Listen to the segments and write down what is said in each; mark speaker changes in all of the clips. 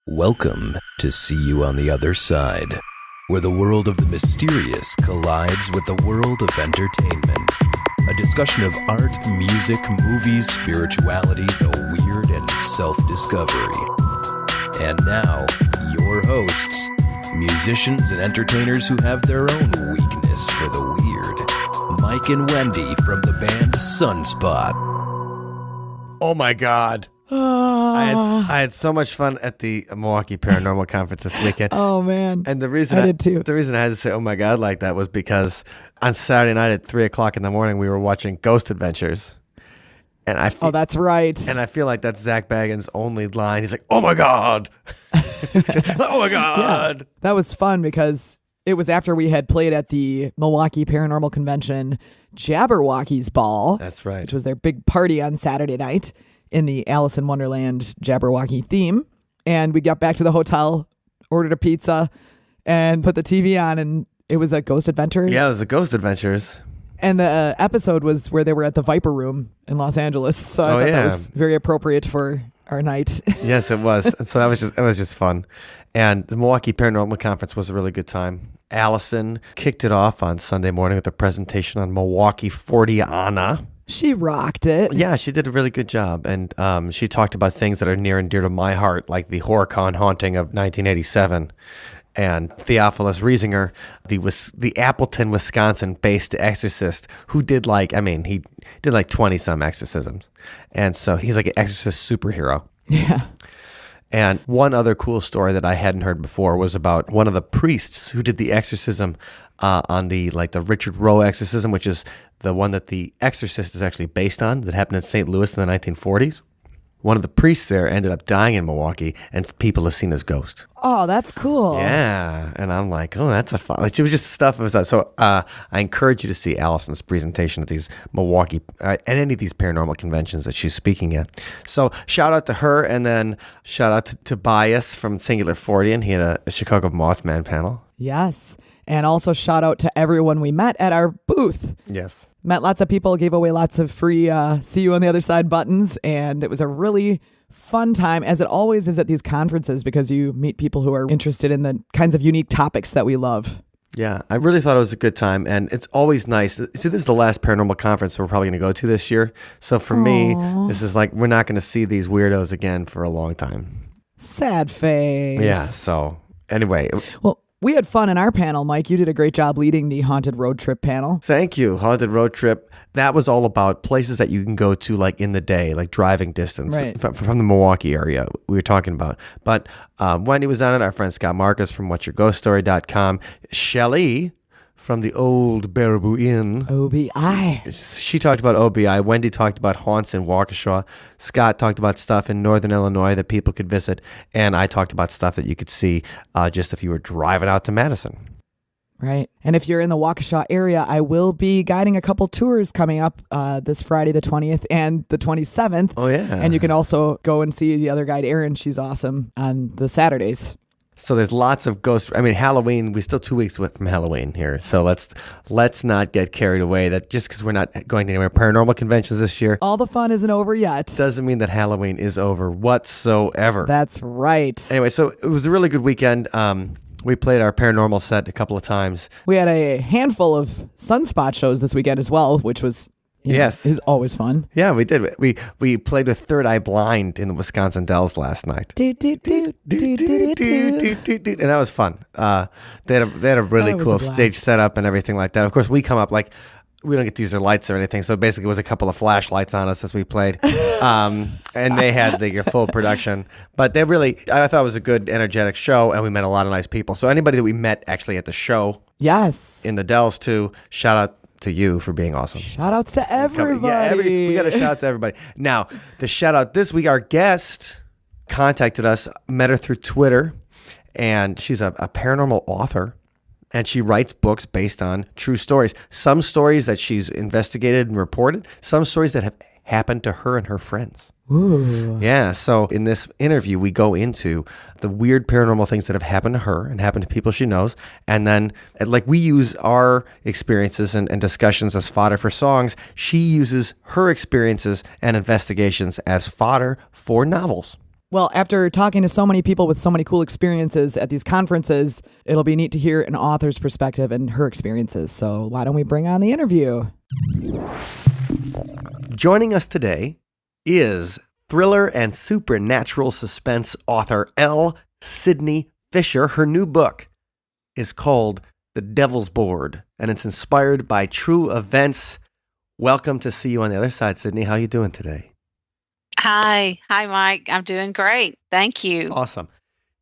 Speaker 1: Welcome to See You on the Other Side, where the world of the mysterious collides with the world of entertainment. A discussion of art, music, movies, spirituality, the weird, and self-discovery. And now, your hosts, musicians and entertainers who have their own weakness for the weird. Mike and Wendy from the band Sunspot.
Speaker 2: Oh my God. I had so much fun at the Milwaukee Paranormal Conference this weekend.
Speaker 3: Oh man.
Speaker 2: And the reason
Speaker 3: I did too.
Speaker 2: The reason I had to say, oh my God, like that was because on Saturday night at 3:00 in the morning, we were watching Ghost Adventures. And
Speaker 3: Oh, that's right.
Speaker 2: And I feel like that's Zach Bagans' only line. He's like, oh my God. Oh my God.
Speaker 3: Yeah, that was fun because it was after we had played at the Milwaukee Paranormal Convention Jabberwocky's Ball.
Speaker 2: That's right.
Speaker 3: Which was their big party on Saturday night in the Alice in Wonderland Jabberwocky theme. And we got back to the hotel, ordered a pizza, and put the TV on, and it was a Ghost Adventures.
Speaker 2: Yeah, it was a Ghost Adventures.
Speaker 3: And the episode was where they were at the Viper Room in Los Angeles. So I thought that was very appropriate for our night.
Speaker 2: Yes, it was. So it was just fun. And the Milwaukee Paranormal Conference was a really good time. Allison kicked it off on Sunday morning with a presentation on Milwaukee 40ana.
Speaker 3: She rocked it.
Speaker 2: Yeah, she did a really good job. And she talked about things that are near and dear to my heart, like the HorrorCon haunting of 1987. And Theophilus Riesinger, the Appleton, Wisconsin-based exorcist who did he did like 20-some exorcisms. And so he's like an exorcist superhero.
Speaker 3: Yeah.
Speaker 2: And one other cool story that I hadn't heard before was about one of the priests who did the exorcism on the Richard Roe exorcism, which is the one that The Exorcist is actually based on, that happened in St. Louis in the 1940s. One of the priests there ended up dying in Milwaukee, and people have seen his ghost.
Speaker 3: Oh, that's cool.
Speaker 2: Yeah, and I'm like, oh, that's a fun. Like, it was just stuff. So I encourage you to see Allison's presentation at these Milwaukee and any of these paranormal conventions that she's speaking at. So shout out to her, and then shout out to Tobias from Singular 40, and he had a Chicago Mothman panel.
Speaker 3: Yes, and also shout out to everyone we met at our booth.
Speaker 2: Yes.
Speaker 3: Met lots of people, gave away lots of free See You on the Other Side buttons, and it was a really fun time, as it always is at these conferences, because you meet people who are interested in the kinds of unique topics that we love.
Speaker 2: Yeah, I really thought it was a good time, and it's always nice. See, this is the last paranormal conference we're probably going to go to this year, so for me, this is like, we're not going to see these weirdos again for a long time.
Speaker 3: Sad face.
Speaker 2: Yeah, so anyway.
Speaker 3: Well, we had fun in our panel, Mike. You did a great job leading the Haunted Road Trip panel.
Speaker 2: Thank you. Haunted Road Trip. That was all about places that you can go to like in the day, like driving distance from the Milwaukee area we were talking about. But Wendy was on it. Our friend Scott Marcus from whatyourghoststory.com. Shelley from the old Baraboo Inn.
Speaker 3: OBI.
Speaker 2: She talked about OBI. Wendy talked about haunts in Waukesha. Scott talked about stuff in Northern Illinois that people could visit. And I talked about stuff that you could see just if you were driving out to Madison.
Speaker 3: Right. And if you're in the Waukesha area, I will be guiding a couple tours coming up this Friday, the 20th and the 27th.
Speaker 2: Oh, yeah.
Speaker 3: And you can also go and see the other guide, Erin. She's awesome on the Saturdays.
Speaker 2: So there's lots of Halloween, we're still 2 weeks away from Halloween here. So let's not get carried away that just because we're not going to anywhere paranormal conventions this year.
Speaker 3: All the fun isn't over yet.
Speaker 2: Doesn't mean that Halloween is over whatsoever.
Speaker 3: That's right.
Speaker 2: Anyway, so it was a really good weekend. We played our paranormal set a couple of times.
Speaker 3: We had a handful of Sunspot shows this weekend as well, which was...
Speaker 2: Yes.
Speaker 3: Is always fun.
Speaker 2: Yeah, we did. We played with Third Eye Blind in the Wisconsin Dells last night. And that was fun. They had a really cool stage setup and everything like that. Of course, we come up like, we don't get to use their lights or anything. So basically it was a couple of flashlights on us as we played. And they had the full production. But I thought it was a good, energetic show, and we met a lot of nice people. So anybody that we met actually at the show.
Speaker 3: Yes.
Speaker 2: In the Dells too, shout out to you for being awesome.
Speaker 3: Shout outs to everybody.
Speaker 2: We got a shout out to everybody. Now, the shout out this week, our guest contacted us, met her through Twitter, and she's a paranormal author, and she writes books based on true stories. Some stories that she's investigated and reported, some stories that have happened to her and her friends.
Speaker 3: Ooh.
Speaker 2: Yeah, so in this interview, we go into the weird paranormal things that have happened to her and happened to people she knows. And then, like, we use our experiences and discussions as fodder for songs. She uses her experiences and investigations as fodder for novels.
Speaker 3: Well, after talking to so many people with so many cool experiences at these conferences, it'll be neat to hear an author's perspective and her experiences. So why don't we bring on the interview?
Speaker 2: Joining us today is thriller and supernatural suspense author L. Sydney Fisher. Her new book is called The Devil's Board, and it's inspired by true events. Welcome to See You on the Other Side, Sydney. How are you doing today?
Speaker 4: Hi, Mike. I'm doing great. Thank you.
Speaker 2: Awesome.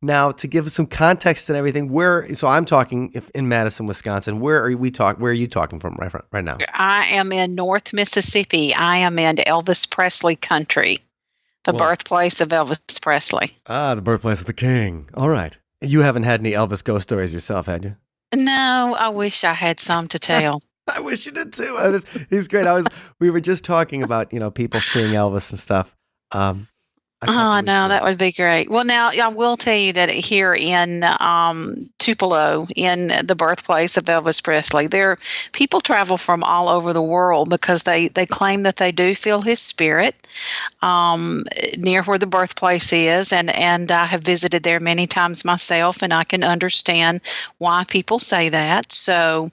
Speaker 2: Now, to give some context and everything, so I'm talking in Madison, Wisconsin. Where are you talking from right now?
Speaker 4: I am in North Mississippi. I am in Elvis Presley country, the birthplace of Elvis Presley.
Speaker 2: Ah, the birthplace of the king. All right. You haven't had any Elvis ghost stories yourself, had you?
Speaker 4: No, I wish I had some to tell.
Speaker 2: I wish you did too. He's great. We were just talking about, people seeing Elvis and stuff.
Speaker 4: That would be great. Well, now I will tell you that here in Tupelo, in the birthplace of Elvis Presley, people travel from all over the world because they claim that they do feel his spirit near where the birthplace is, and I have visited there many times myself, and I can understand why people say that. So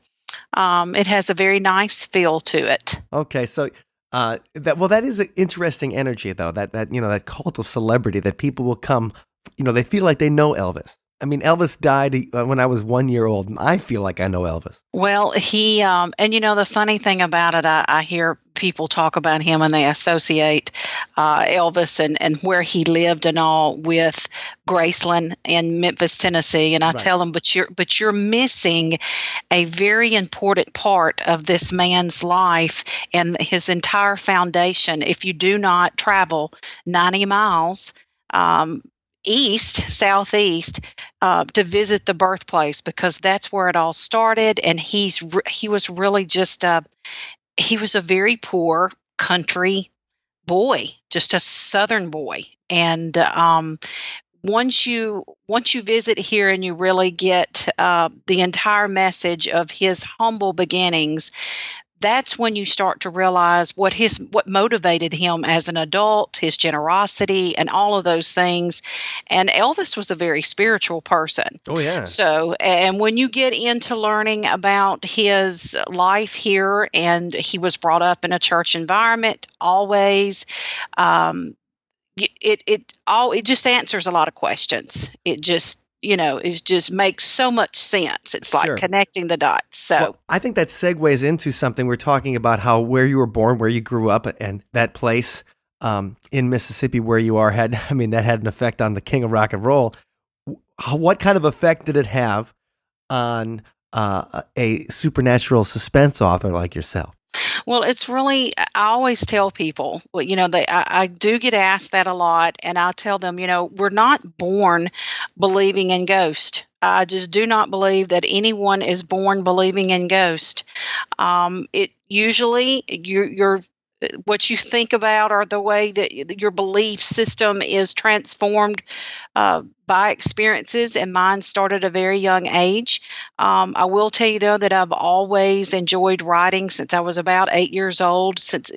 Speaker 4: it has a very nice feel to it.
Speaker 2: Okay, so. That is an interesting energy, though, that cult of celebrity, that people will come, they feel like they know Elvis. I mean, Elvis died when I was 1 year old, and I feel like I know Elvis.
Speaker 4: Well, he, and the funny thing about it, I hear people talk about him and they associate Elvis and where he lived and all with Graceland in Memphis, Tennessee. And I tell them, but you're missing a very important part of this man's life and his entire foundation if you do not travel 90 miles southeast, to visit the birthplace, because that's where it all started. And he was really just he was a very poor country boy, just a Southern boy. And once you visit here and you really get the entire message of his humble beginnings, that's when you start to realize what motivated him as an adult, his generosity, and all of those things. And Elvis was a very spiritual person.
Speaker 2: Oh, yeah.
Speaker 4: So, and when you get into learning about his life here, and he was brought up in a church environment, always, it just answers a lot of questions. It just it just makes so much sense. It's like connecting the dots. So
Speaker 2: I think that segues into something we're talking about, how where you were born, where you grew up, and that place in Mississippi where you are that had an effect on the king of rock and roll. What kind of effect did it have on a supernatural suspense author like yourself?
Speaker 4: Well, it's really, I always tell people, I do get asked that a lot, and I tell them, we're not born believing in ghosts. I just do not believe that anyone is born believing in ghosts. It usually, you're what you think about, or the way that your belief system is transformed by experiences, and mine started at a very young age. I will tell you, though, that I've always enjoyed writing since I was about 8 years old. Since,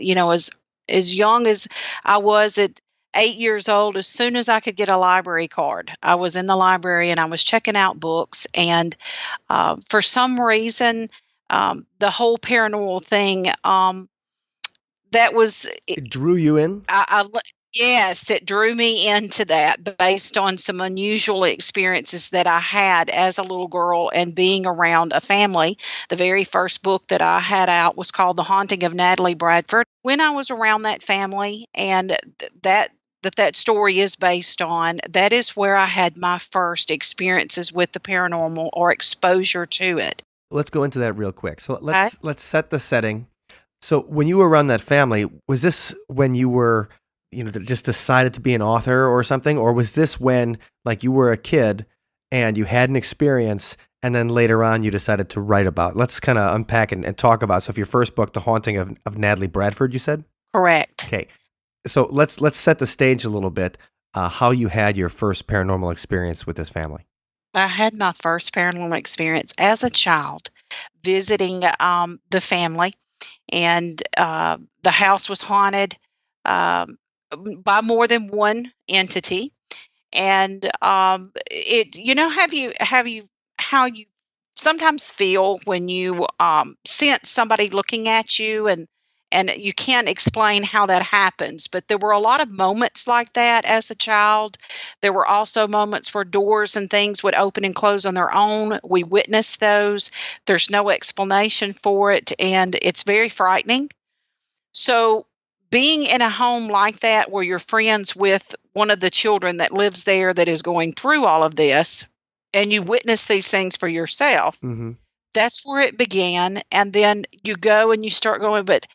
Speaker 4: as young as I was at 8 years old, as soon as I could get a library card, I was in the library and I was checking out books. And for some reason, the whole paranormal thing,
Speaker 2: it drew you in?
Speaker 4: Yes, it drew me into that based on some unusual experiences that I had as a little girl and being around a family. The very first book that I had out was called The Haunting of Natalie Bradford. When I was around that family, and that story is based on, that is where I had my first experiences with the paranormal, or exposure to it.
Speaker 2: Let's go into that real quick. So let's set the setting. So when you were around that family, was this when you were, just decided to be an author or something? Or was this when, like, you were a kid and you had an experience and then later on you decided to write about? Let's kind of unpack and talk about. So if your first book, The Haunting of Natalie Bradford, you said?
Speaker 4: Correct.
Speaker 2: Okay. So let's set the stage a little bit, how you had your first paranormal experience with this family.
Speaker 4: I had my first paranormal experience as a child visiting the family. And the house was haunted. by more than one entity. And it, have you how you sometimes feel when you sense somebody looking at you, and you can't explain how that happens, but there were a lot of moments like that as a child. There were also moments where doors and things would open and close on their own. We witnessed those. There's no explanation for it, and it's very frightening. So, being in a home like that where you're friends with one of the children that lives there that is going through all of this, and you witness these things for yourself,
Speaker 2: Mm-hmm.
Speaker 4: that's where it began. And then you go and you start going, but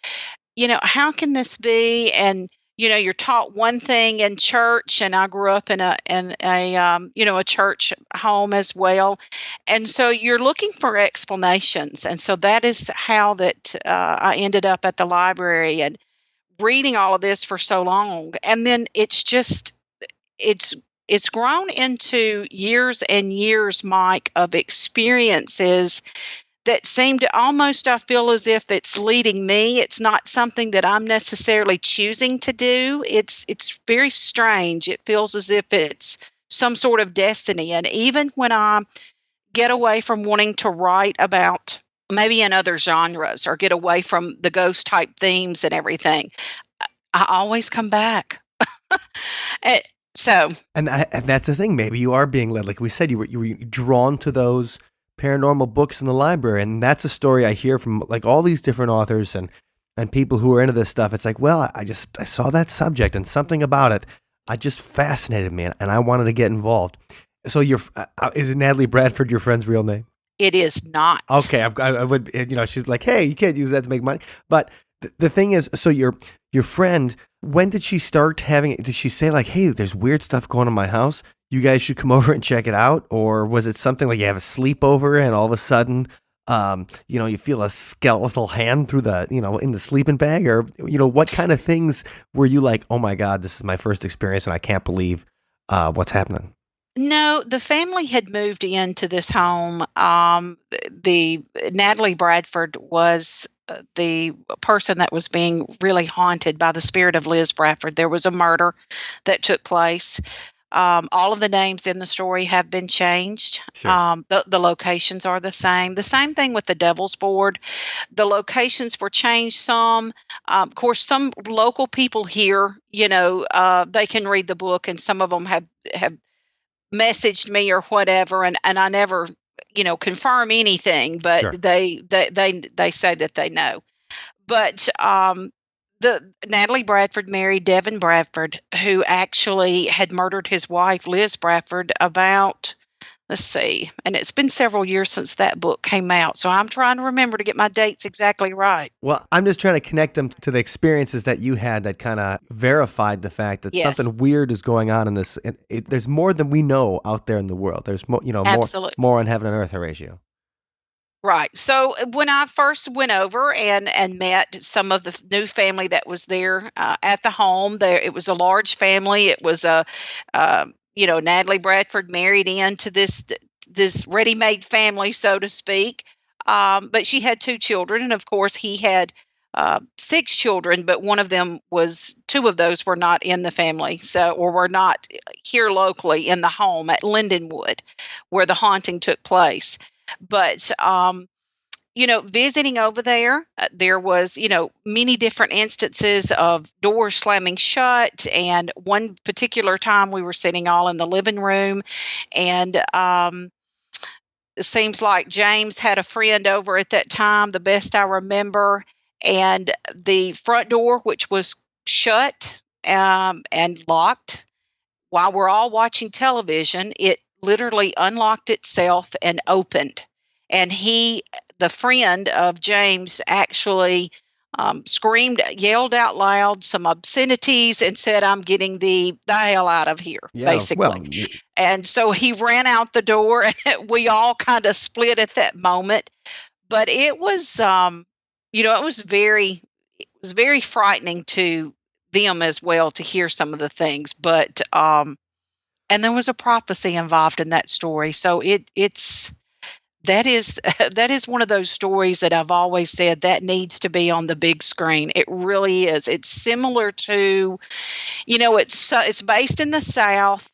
Speaker 4: how can this be? And you're taught one thing in church, and I grew up in a church home as well, and so you're looking for explanations, and so that is how that I ended up at the library and reading all of this for so long. And then it's it's grown into years and years, Mike, of experiences that seem to almost, I feel as if it's leading me. It's not something that I'm necessarily choosing to do. It's very strange. It feels as if it's some sort of destiny. And even when I get away from wanting to write about maybe in other genres or get away from the ghost type themes and everything, I always come back. Eh, so,
Speaker 2: And that's the thing. Maybe you are being led, like we said, you were drawn to those paranormal books in the library, and that's a story I hear from like all these different authors and people who are into this stuff. It's like, well, I saw that subject and something about it, I just fascinated me, and I wanted to get involved. So is it Natalie Bradford your friend's real name?
Speaker 4: it is not.
Speaker 2: Okay, I would, she's like, hey, you can't use that to make money. But the thing is, so your friend, when did she start having it? Did she say like, hey, there's weird stuff going on in my house, you guys should come over and check it out? Or was it something like you have a sleepover and all of a sudden, you feel a skeletal hand through the, in the sleeping bag? Or, what kind of things were you like, oh my God, this is my first experience and I can't believe what's happening?
Speaker 4: No, the family had moved into this home. The Natalie Bradford was the person that was being really haunted by the spirit of Liz Bradford. There was a murder that took place. All of the names in the story have been changed.
Speaker 2: Sure.
Speaker 4: The locations are the same. The same thing with the Devil's Board. The locations were changed some. Of course, some local people here, they can read the book, and some of them have messaged me or whatever, and I never confirm anything, but
Speaker 2: Sure.
Speaker 4: they say that they know. But the Natalie Bradford married Devin Bradford, who actually had murdered his wife Liz Bradford about, let's see, and it's been several years since that book came out, so I'm trying to remember to get my dates exactly right.
Speaker 2: Well, I'm just trying to connect them to the experiences that you had that kind of verified the fact that
Speaker 4: Yes.
Speaker 2: something weird is going on in this. And there's more than we know out there in the world. There's more,
Speaker 4: Absolutely.
Speaker 2: more on heaven and earth, Horatio.
Speaker 4: Right. So when I first went over and met some of the new family that was there at the home, there it was a large family. It was Natalie Bradford married into this ready-made family, so to speak. But she had two children, and of course he had six children, but two of those were not in the family, or were not here locally in the home at Lindenwood, where the haunting took place. But visiting over there, there was, many different instances of doors slamming shut. And one particular time we were sitting all in the living room, and it seems like James had a friend over at that time, the best I remember, and the front door, which was shut and locked, while we're all watching television, it literally unlocked itself and opened. And the friend of James, actually screamed, yelled out loud some obscenities, and said, "I'm getting the hell out of here," basically.
Speaker 2: Well,
Speaker 4: And so he ran out the door, and we all kind of split at that moment. But it was, it was very frightening to them as well to hear some of the things. But and there was a prophecy involved in that story, so it's that is that is one of those stories that I've always said that needs to be on the big screen. It really is. It's similar to, it's based in the South.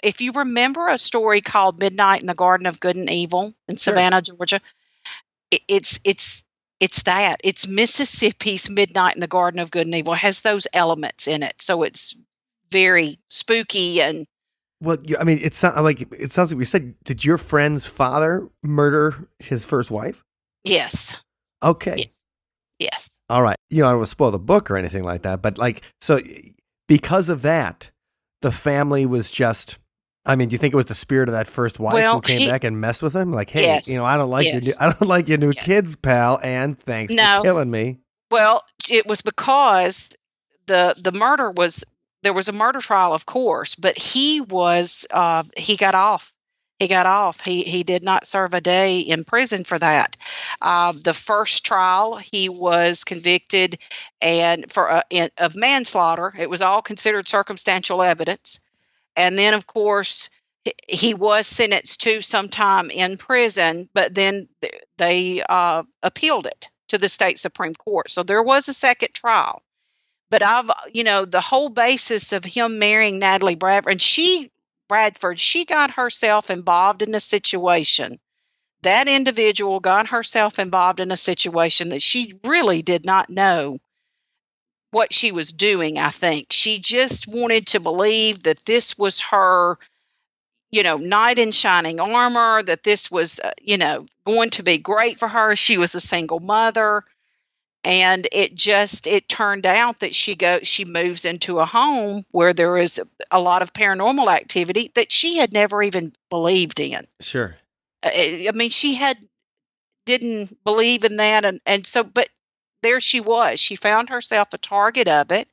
Speaker 4: If you remember a story called Midnight in the Garden of Good and Evil in
Speaker 2: Sure.
Speaker 4: Savannah, Georgia, it's that. It's Mississippi's Midnight in the Garden of Good and Evil. It has those elements in it, so it's very spooky and.
Speaker 2: Well, I mean, it sounds like we said. Did your friend's father murder his first wife?
Speaker 4: Yes.
Speaker 2: Okay.
Speaker 4: Yes.
Speaker 2: All right. I don't want to spoil the book or anything like that, but so because of that, the family was just. I mean, do you think it was the spirit of that first wife who came back and messed with him? Like, hey,
Speaker 4: yes,
Speaker 2: I don't like I don't like your new kids, pal, and thanks for killing me.
Speaker 4: Well, it was because the murder was. There was a murder trial, of course, but he got off. He got off. He did not serve a day in prison for that. The first trial, he was convicted of manslaughter. It was all considered circumstantial evidence. And then, of course, he was sentenced to some time in prison, but then they appealed it to the state Supreme Court. So there was a second trial. But the whole basis of him marrying Natalie Bradford, and Bradford, she got herself involved in a situation. That individual got herself involved in a situation that she really did not know what she was doing, I think. She just wanted to believe that this was her, knight in shining armor, that this was, going to be great for her. She was a single mother. And it turned out that she moves into a home where there is a lot of paranormal activity that she had never even believed in.
Speaker 2: Sure.
Speaker 4: I mean, didn't believe in that. And so, but there she was. She found herself a target of it.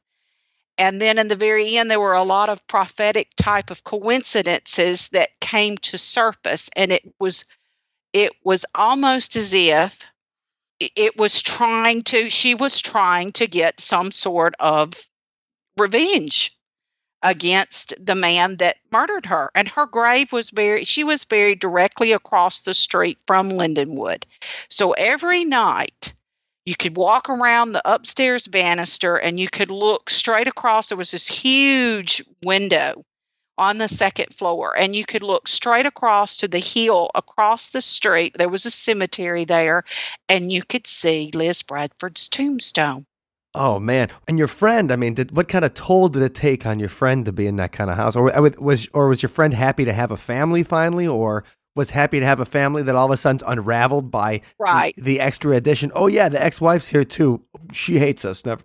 Speaker 4: And then in the very end, there were a lot of prophetic type of coincidences that came to surface. And it was almost as if she was trying to get some sort of revenge against the man that murdered her. And her grave she was buried directly across the street from Lindenwood. So every night you could walk around the upstairs banister and you could look straight across. There was this huge window on the second floor, and you could look straight across to the hill across the street. There was a cemetery there, and you could see Liz Bradford's tombstone.
Speaker 2: Oh man! And your friend, I mean, what kind of toll did it take on your friend to be in that kind of house? Or was your friend happy to have a family finally, or was happy to have a family that all of a sudden unraveled by the extra addition? Oh yeah, the ex-wife's here too. She hates us. Never,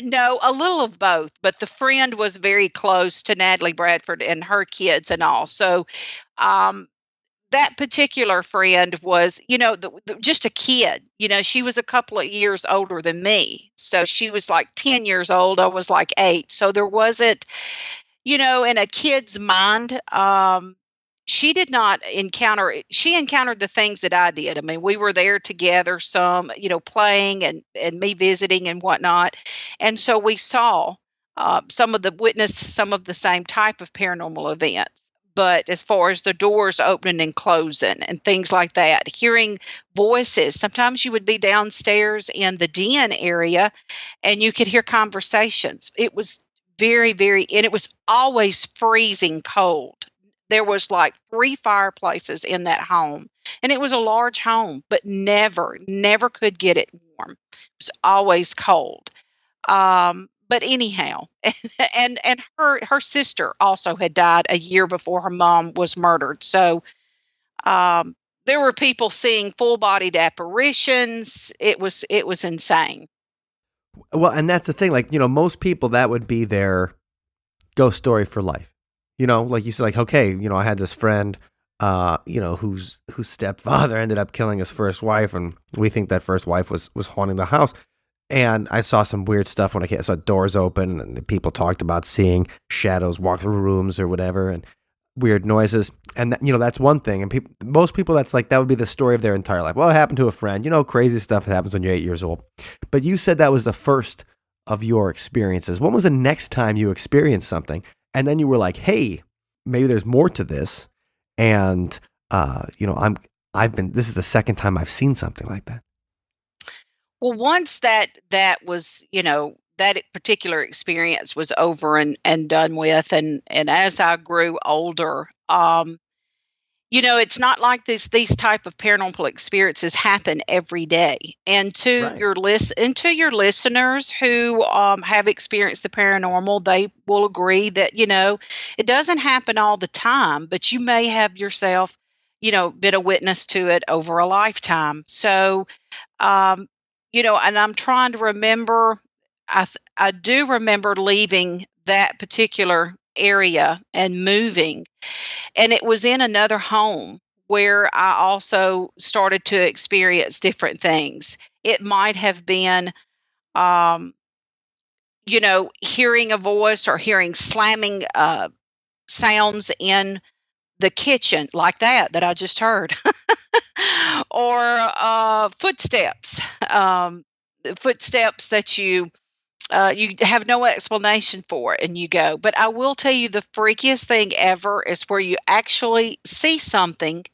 Speaker 4: No, a little of both, but the friend was very close to Natalie Bradford and her kids and all. So that particular friend was, just a kid. She was a couple of years older than me. So she was like 10 years old. I was like 8. So there wasn't, in a kid's mind, she did not she encountered the things that I did. I mean, we were there together some, playing and me visiting and whatnot. And so we saw some of the same type of paranormal events. But as far as the doors opening and closing and things like that, hearing voices, sometimes you would be downstairs in the den area and you could hear conversations. It was very, very, and it was always freezing cold. There was like 3 fireplaces in that home, and it was a large home, but never could get it warm. It was always cold. But anyhow, and her sister also had died a year before her mom was murdered. So there were people seeing full-bodied apparitions. It was insane.
Speaker 2: Well, and that's the thing. Like, most people, that would be their ghost story for life. Like you said, like, okay, I had this friend, whose stepfather ended up killing his first wife, and we think that first wife was haunting the house. And I saw some weird stuff when I saw doors open, and the people talked about seeing shadows walk through rooms or whatever, and weird noises. And that's one thing. And most people, that would be the story of their entire life. Well, it happened to a friend. Crazy stuff that happens when you're 8 years old. But you said that was the first of your experiences. When was the next time you experienced something? And then you were like, hey, maybe there's more to this. And, this is the second time I've seen something like that.
Speaker 4: Well, once that was, that particular experience was over and done with, and as I grew older, it's not like these type of paranormal experiences happen every day. And to
Speaker 2: Right.
Speaker 4: your listeners who have experienced the paranormal, they will agree that it doesn't happen all the time, but you may have yourself, been a witness to it over a lifetime. So, um, and I'm trying to remember. I do remember leaving that particular area and moving, and it was in another home where I also started to experience different things. It might have been, um, hearing a voice or hearing slamming sounds in the kitchen like that I just heard, or footsteps, footsteps that you have no explanation for it, and you go. But I will tell you, the freakiest thing ever is where you actually see something,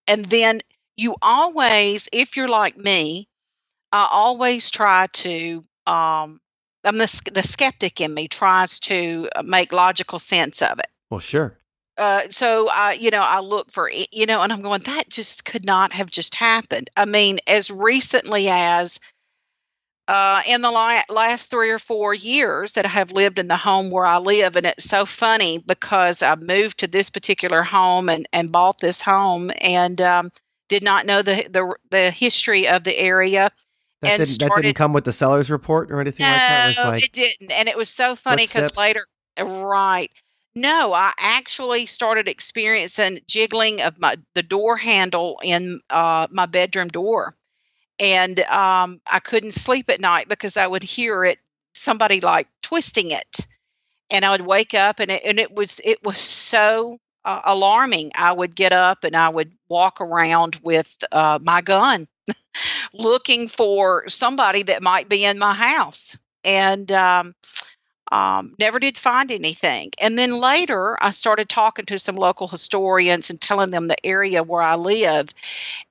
Speaker 4: and then you always, if you're like me, I always try to. I'm the skeptic in me tries to make logical sense of it.
Speaker 2: Well, sure.
Speaker 4: So I look for it, and I'm going, that just could not have just happened. I mean, as recently as in the last 3 or 4 years that I have lived in the home where I live. And it's so funny because I moved to this particular home and bought this home, and did not know the history of the area.
Speaker 2: That didn't come with the seller's report or anything like that? It was
Speaker 4: No,
Speaker 2: like
Speaker 4: it didn't. And it was so funny because
Speaker 2: footsteps?
Speaker 4: later, right. No, I actually started experiencing jiggling of the door handle in my bedroom door. And I couldn't sleep at night because I would hear somebody like twisting it, and I would wake up, and it was so alarming. I would get up and I would walk around with my gun, looking for somebody that might be in my house, and never did find anything. And then later, I started talking to some local historians and telling them the area where I live,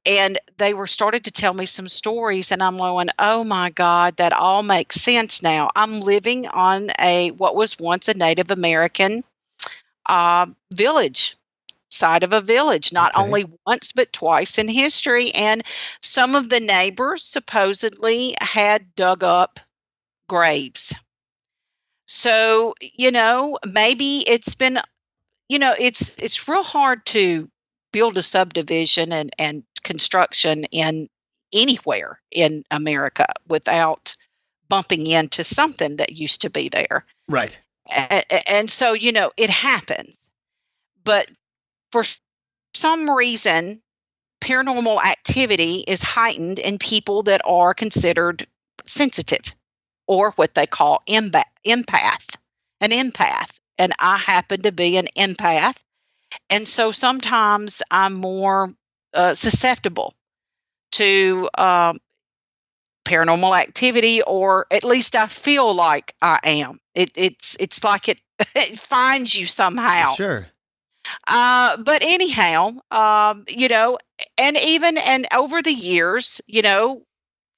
Speaker 4: and they were started to tell me some stories, and I'm going, oh my God, that all makes sense now. I'm living on what was once a Native American village, side of a village, not
Speaker 2: Okay.
Speaker 4: only once but twice in history. And some of the neighbors supposedly had dug up graves. So, maybe it's been, it's real hard to build a subdivision and construction in anywhere in America without bumping into something that used to be there.
Speaker 2: Right.
Speaker 4: And so, it happens. But for some reason, paranormal activity is heightened in people that are considered sensitive, or what they call empath, an empath. And I happen to be an empath. And so sometimes I'm more susceptible to paranormal activity, or at least I feel like I am. It's like it finds you somehow.
Speaker 2: Sure.
Speaker 4: But anyhow, and over the years,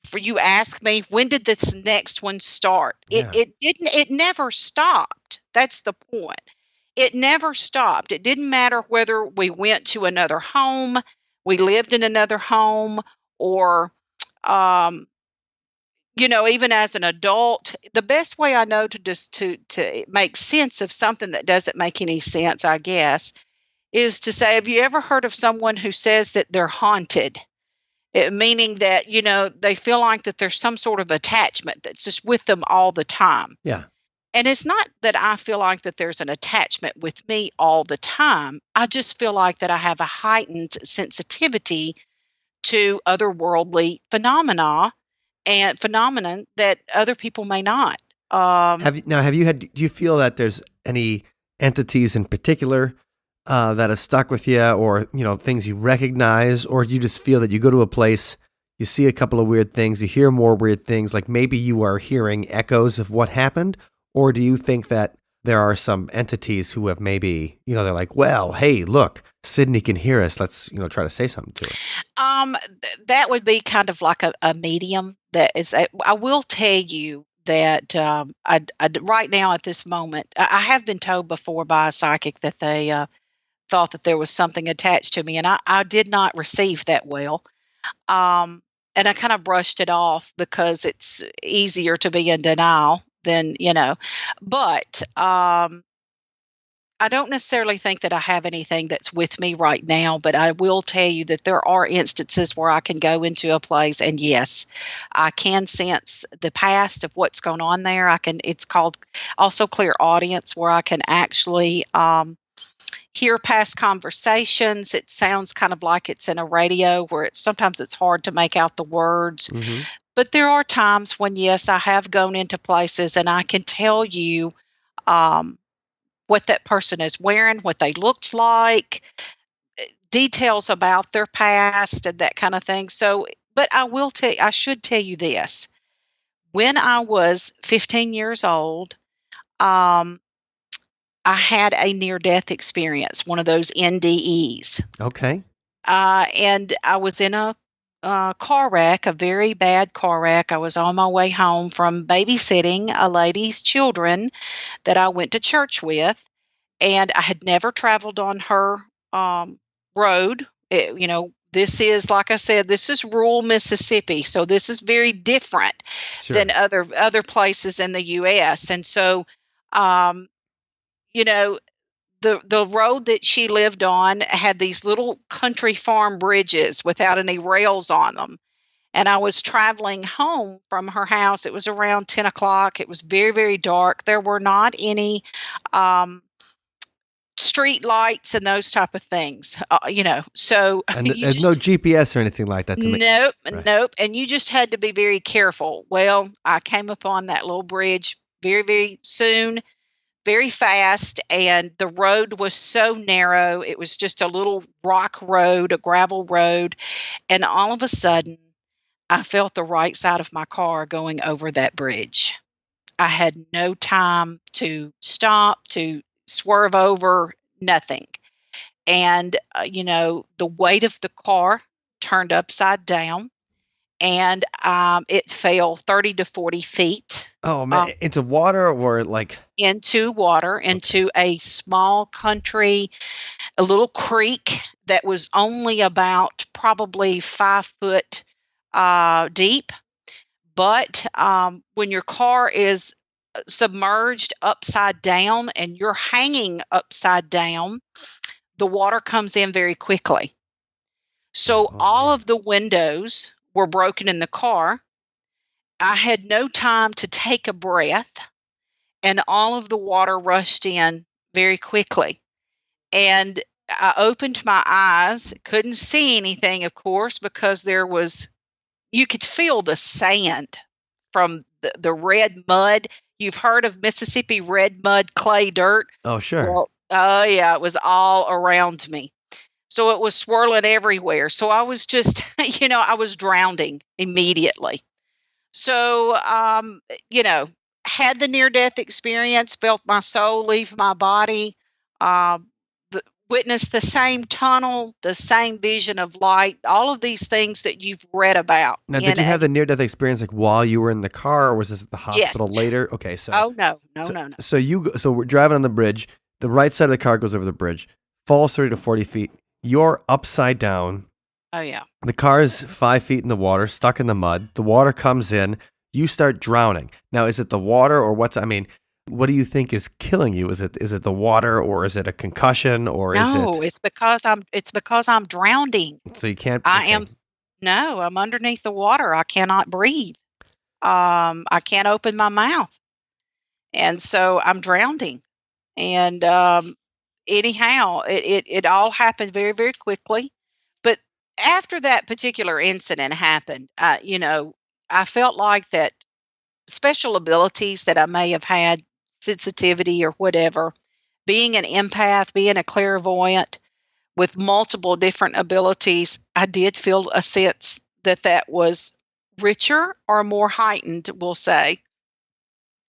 Speaker 4: for you ask me, when did this next one start?
Speaker 2: Yeah.
Speaker 4: It never stopped. That's the point. It never stopped. It didn't matter whether we went to another home, we lived in another home, or um, even as an adult. The best way I know to just to make sense of something that doesn't make any sense, I guess, is to say, have you ever heard of someone who says that they're haunted? Meaning that, they feel like that there's some sort of attachment that's just with them all the time.
Speaker 2: Yeah.
Speaker 4: And it's not that I feel like that there's an attachment with me all the time. I just feel like that I have a heightened sensitivity to otherworldly phenomenon that other people may not.
Speaker 2: Do you feel that there's any entities in particular that have stuck with you, or, things you recognize, or you just feel that you go to a place, you see a couple of weird things, you hear more weird things, like maybe you are hearing echoes of what happened? Or do you think that there are some entities who have maybe, they're like, well, hey, look, Sydney can hear us. Let's, try to say something to her.
Speaker 4: That would be kind of like a medium that is. I will tell you that right now at this moment, I have been told before by a psychic that they thought that there was something attached to me, and I did not receive that well. And I kind of brushed it off because it's easier to be in denial than, but I don't necessarily think that I have anything that's with me right now, but I will tell you that there are instances where I can go into a place and yes, I can sense the past of what's going on there. It's called also clear audience, where I can actually hear past conversations. It sounds kind of like it's in a radio where sometimes it's hard to make out the words.
Speaker 2: Mm-hmm.
Speaker 4: But there are times when, yes, I have gone into places and I can tell you what that person is wearing, what they looked like, details about their past and that kind of thing. So, but I should tell you this. When I was 15 years old, I had a near-death experience, one of those NDEs.
Speaker 2: Okay.
Speaker 4: And I was in a car wreck, a very bad car wreck. I was on my way home from babysitting a lady's children that I went to church with, and I had never traveled on her road. This is, like I said, this is rural Mississippi, so this is very different than other places in the U.S. And so, the road that she lived on had these little country farm bridges without any rails on them. And I was traveling home from her house. It was around 10 o'clock. It was very, very dark. There were not any street lights and those type of things, so.
Speaker 2: And there's no GPS or anything like that.
Speaker 4: Nope. And you just had to be very careful. Well, I came upon that little bridge very, very soon, very fast, and the road was so narrow. It was just a little rock road, a gravel road. And all of a sudden, I felt the right side of my car going over that bridge. I had no time to stop, to swerve over, nothing. And, the weight of the car turned upside down, and it fell 30 to 40 feet.
Speaker 2: Oh, man. Into water or like?
Speaker 4: Into water, into a small country, a little creek that was only about probably 5 foot deep. But when your car is submerged upside down and you're hanging upside down, the water comes in very quickly. So all of the windows were broken in the car. I had no time to take a breath, and all of the water rushed in very quickly. And I opened my eyes, couldn't see anything, of course, because you could feel the sand from the red mud. You've heard of Mississippi red mud clay dirt?
Speaker 2: Oh, sure.
Speaker 4: Well, yeah, it was all around me. So it was swirling everywhere. So I was just, I was drowning immediately. So, had the near-death experience, felt my soul leave my body, witnessed the same tunnel, the same vision of light, all of these things that you've read about.
Speaker 2: Now, did you have the near-death experience like while you were in the car, or was this at the hospital later? Okay, so.
Speaker 4: Oh, no.
Speaker 2: So we're driving on the bridge. The right side of the car goes over the bridge, falls 30 to 40 feet. You're upside down.
Speaker 4: Oh, yeah.
Speaker 2: The car is 5 feet in the water, stuck in the mud. The water comes in. You start drowning. Now, is it the water or what do you think is killing you? Is it the water, or is it a concussion, or is it?
Speaker 4: No, it's because I'm drowning.
Speaker 2: So you can't.
Speaker 4: I'm underneath the water. I cannot breathe. I can't open my mouth. And so I'm drowning. And anyhow, it all happened very, very quickly. But after that particular incident happened, I felt like that special abilities that I may have had, sensitivity or whatever, being an empath, being a clairvoyant with multiple different abilities, I did feel a sense that was richer or more heightened, we'll say,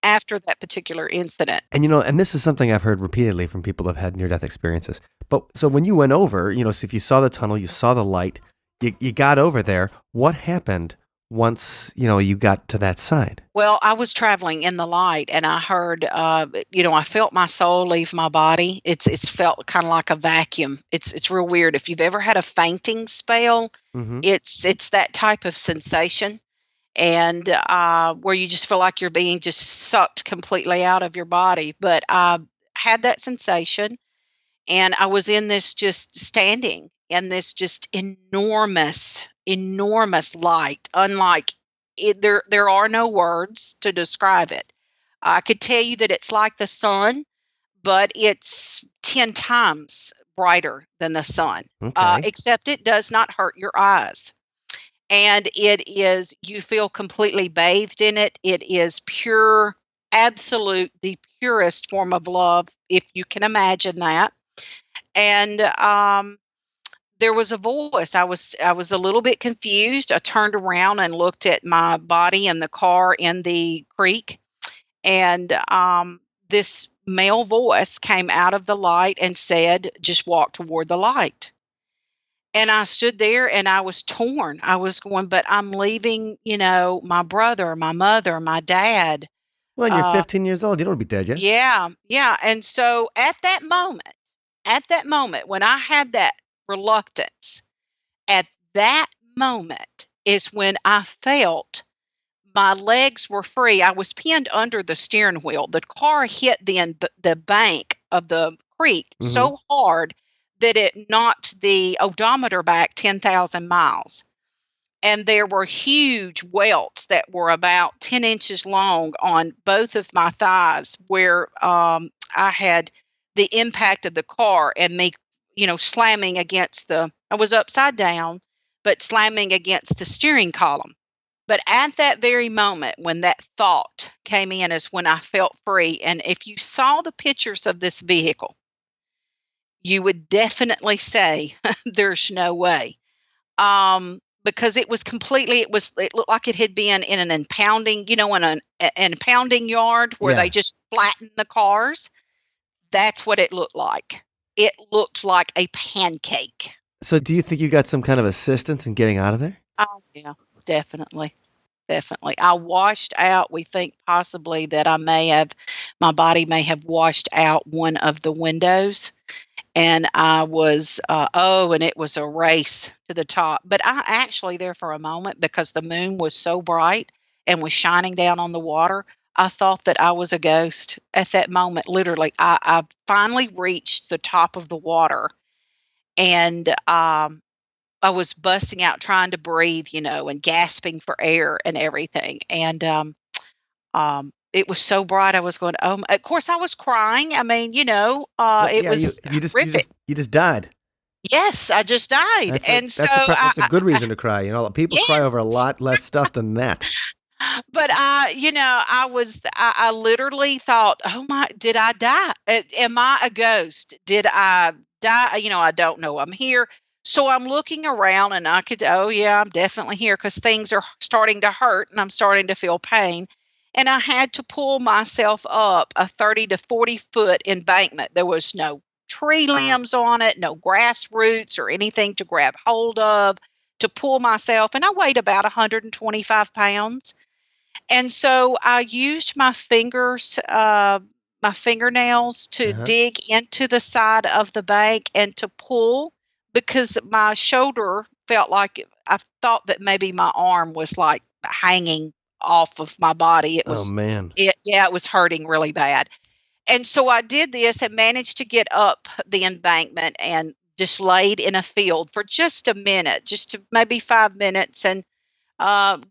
Speaker 4: after that particular incident.
Speaker 2: And and this is something I've heard repeatedly from people that have had near-death experiences. But so when you went over, so if you saw the tunnel, you saw the light, you got over there, what happened once, you got to that side?
Speaker 4: Well, I was traveling in the light, and I heard, I felt my soul leave my body. It's felt kind of like a vacuum. It's real weird. If you've ever had a fainting spell,
Speaker 2: Mm-hmm.
Speaker 4: it's that type of sensation, and where you just feel like you're being just sucked completely out of your body. But I had that sensation, and I was in this just standing in this just enormous, enormous light. Unlike it, there are no words to describe it. I could tell you that it's like the sun, but it's 10 times brighter than the sun.
Speaker 2: Okay.
Speaker 4: Except it does not hurt your eyes. And you feel completely bathed in it. It is pure, absolute, the purest form of love, if you can imagine that. And there was a voice. I was a little bit confused. I turned around and looked at my body in the car in the creek, and this male voice came out of the light and said, "Just walk toward the light." And I stood there and I was torn. I was going, but I'm leaving, my brother, my mother, my dad.
Speaker 2: Well, and you're 15 years old. You don't want to be dead yet.
Speaker 4: Yeah, yeah. And so at that moment, when I had that reluctance, at that moment is when I felt my legs were free. I was pinned under the steering wheel. The car hit the bank of the creek so hard that it knocked the odometer back 10,000 miles. And there were huge welts that were about 10 inches long on both of my thighs where I had the impact of the car and me, slamming against I was upside down, but slamming against the steering column. But at that very moment, when that thought came in, is when I felt free. And if you saw the pictures of this vehicle, you would definitely say, there's no way. Because it looked like it had been in an impounding, in an impounding yard where they just flattened the cars. That's what it looked like. It looked like a pancake.
Speaker 2: So do you think you got some kind of assistance in getting out of there?
Speaker 4: Oh, yeah, definitely. Definitely. I washed out. We think possibly that my body may have washed out one of the windows. And I was, and it was a race to the top. But I actually, there for a moment, because the moon was so bright and was shining down on the water, I thought that I was a ghost at that moment. Literally, I finally reached the top of the water, and I was busting out trying to breathe, and gasping for air and everything. And it was so bright. I was going, of course I was crying. I mean, it was horrific.
Speaker 2: You just died.
Speaker 4: Yes, I just died.
Speaker 2: That's a good reason to cry. People cry over a lot less stuff than that.
Speaker 4: But I literally thought, oh my, did I die? Am I a ghost? Did I die? I don't know. I'm here. So I'm looking around and I'm definitely here, because things are starting to hurt and I'm starting to feel pain. And I had to pull myself up a 30 to 40 foot embankment. There was no tree limbs on it, no grass roots or anything to grab hold of to pull myself. And I weighed about 125 pounds. And so I used my fingers, my fingernails to dig into the side of the bank and to pull, because my shoulder felt like, I thought that maybe my arm was like hanging off of my body. It was,
Speaker 2: oh man,
Speaker 4: it was hurting really bad. And so I did this and managed to get up the embankment and just laid in a field for just a minute, just to maybe 5 minutes, and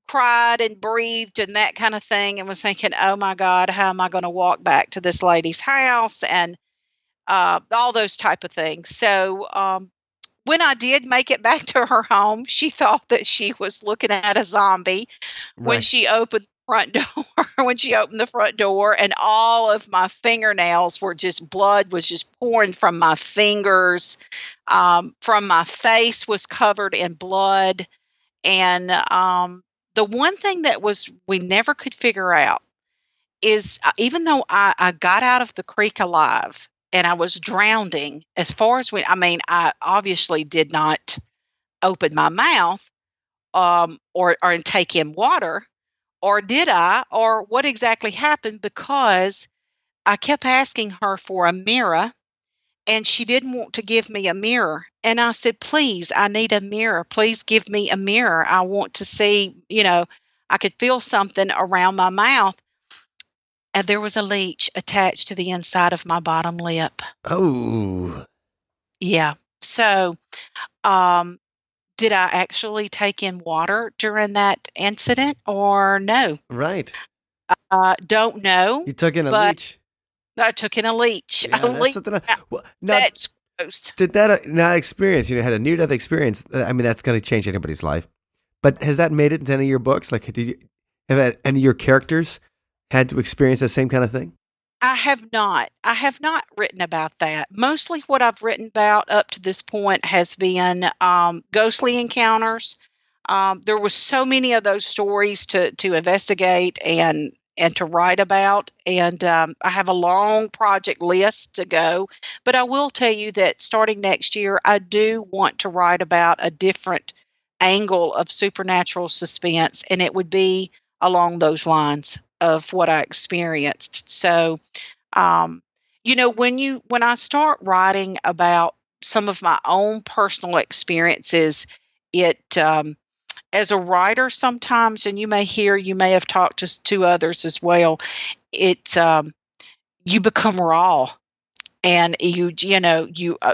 Speaker 4: cried and breathed and that kind of thing, and was thinking, oh my God, how am I going to walk back to this lady's house, and all those type of things. So when I did make it back to her home, she thought that she was looking at a zombie when she opened the front door. When she opened the front door, and all of my fingernails were just, blood was just pouring from my fingers, from my face was covered in blood. And the one thing that we never could figure out is even though I got out of the creek alive and I was drowning, as far as I mean, I obviously did not open my mouth or take in water, or did I, or what exactly happened? Because I kept asking her for a mirror, and she didn't want to give me a mirror. And I said, please, I need a mirror. Please give me a mirror. I want to see, I could feel something around my mouth. And there was a leech attached to the inside of my bottom lip.
Speaker 2: Oh,
Speaker 4: Yeah. So, um, did I actually take in water during that incident or no?
Speaker 2: right.
Speaker 4: Don't know,
Speaker 2: You took in a
Speaker 4: but
Speaker 2: leech.
Speaker 4: I took in a leech. A
Speaker 2: Yeah, that's
Speaker 4: leech.
Speaker 2: something. Well, now,
Speaker 4: That's gross.
Speaker 2: did that now experience? You know, had a near death experience. I mean, that's going to change anybody's life. But has that made it into any of your books? Like, did you have any of your characters had to experience the same kind of thing?
Speaker 4: I have not. I have not written about that. Mostly what I've written about up to this point has been ghostly encounters. There was so many of those stories to investigate and to write about, and I have a long project list to go. But I will tell you that starting next year, I do want to write about a different angle of supernatural suspense, and it would be along those lines of what I experienced. So um, when I start writing about some of my own personal experiences, it as a writer sometimes, and you may have talked to others as well. It You become raw, and you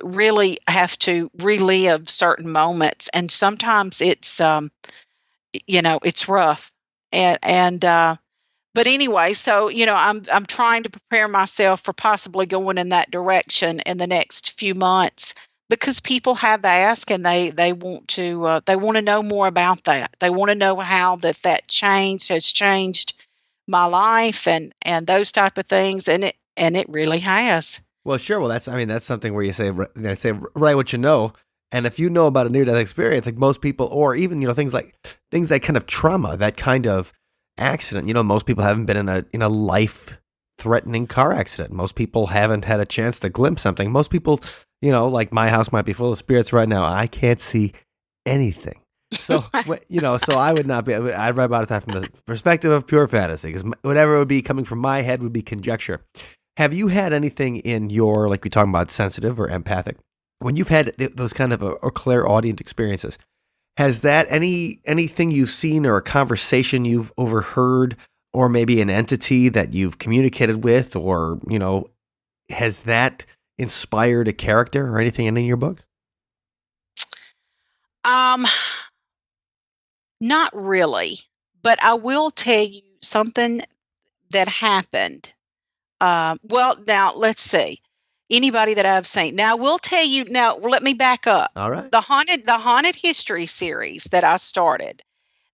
Speaker 4: really have to relive certain moments, and sometimes it's rough, and but anyway, so I'm trying to prepare myself for possibly going in that direction in the next few months, because people have asked, and they want to know more about that. They want to know how that change has changed my life, and those type of things, and it really has.
Speaker 2: Well, sure. Well, that's something where they say write what you know, and if you know about a near death experience, like most people, or even things that kind of trauma, that kind of accident. You know, most people haven't been in a life threatening car accident. Most people haven't had a chance to glimpse something. Most people, like my house might be full of spirits right now. I can't see anything. So, so I would not be. I'd write about that from the perspective of pure fantasy, because whatever would be coming from my head would be conjecture. Have you had anything in your, like we talking about sensitive or empathic, when you've had those kind of or clairaudient experiences? Has that anything you've seen or a conversation you've overheard, or maybe an entity that you've communicated with, or has that inspired a character or anything in any of your books?
Speaker 4: Um, Not really, but I will tell you something that happened. Well, now let's see. Anybody that I've seen. Now, we'll tell you. Now, let me back up.
Speaker 2: All right.
Speaker 4: The haunted history series that I started.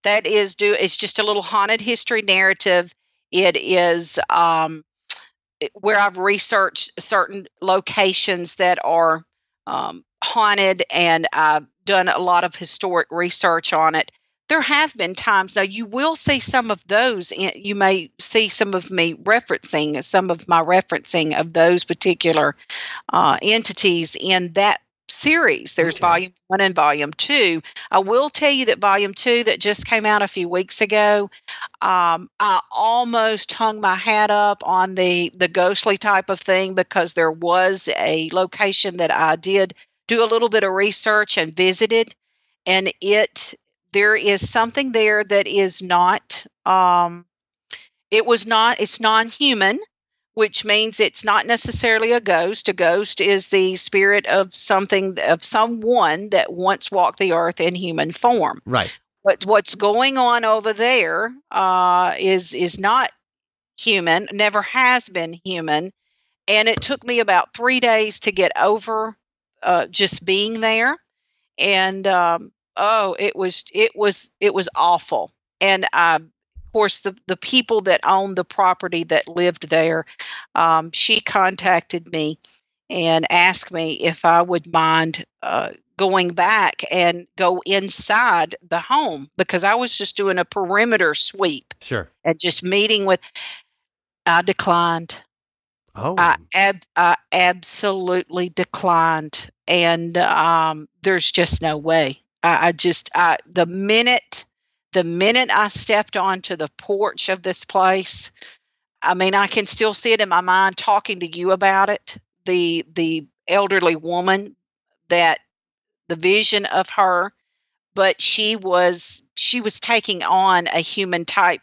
Speaker 4: It's just a little haunted history narrative. It is where I've researched certain locations that are haunted, and I've done a lot of historic research on it. There have been times, now you will see some of those, you may see some of my referencing of those particular entities in that series. There's
Speaker 2: Okay.
Speaker 4: volume 1 and volume 2. I will tell you that volume 2 that just came out a few weeks ago, I almost hung my hat up on the ghostly type of thing, because there was a location that I did do a little bit of research and visited, and there is something there that is not it's non-human, which means it's not necessarily a ghost. A ghost is the spirit of someone that once walked the earth in human form.
Speaker 2: Right.
Speaker 4: But what's going on over there is not human, never has been human, and it took me about 3 days to get over just being there. And oh, it was awful. And of course, the people that owned the property that lived there, she contacted me and asked me if I would mind going back and go inside the home, because I was just doing a perimeter sweep
Speaker 2: Sure.
Speaker 4: and just meeting with. I declined.
Speaker 2: Oh,
Speaker 4: I absolutely declined, and there's just no way. The minute I stepped onto the porch of this place, I mean, I can still see it in my mind talking to you about it. The elderly woman, that the vision of her, but she was taking on a human type,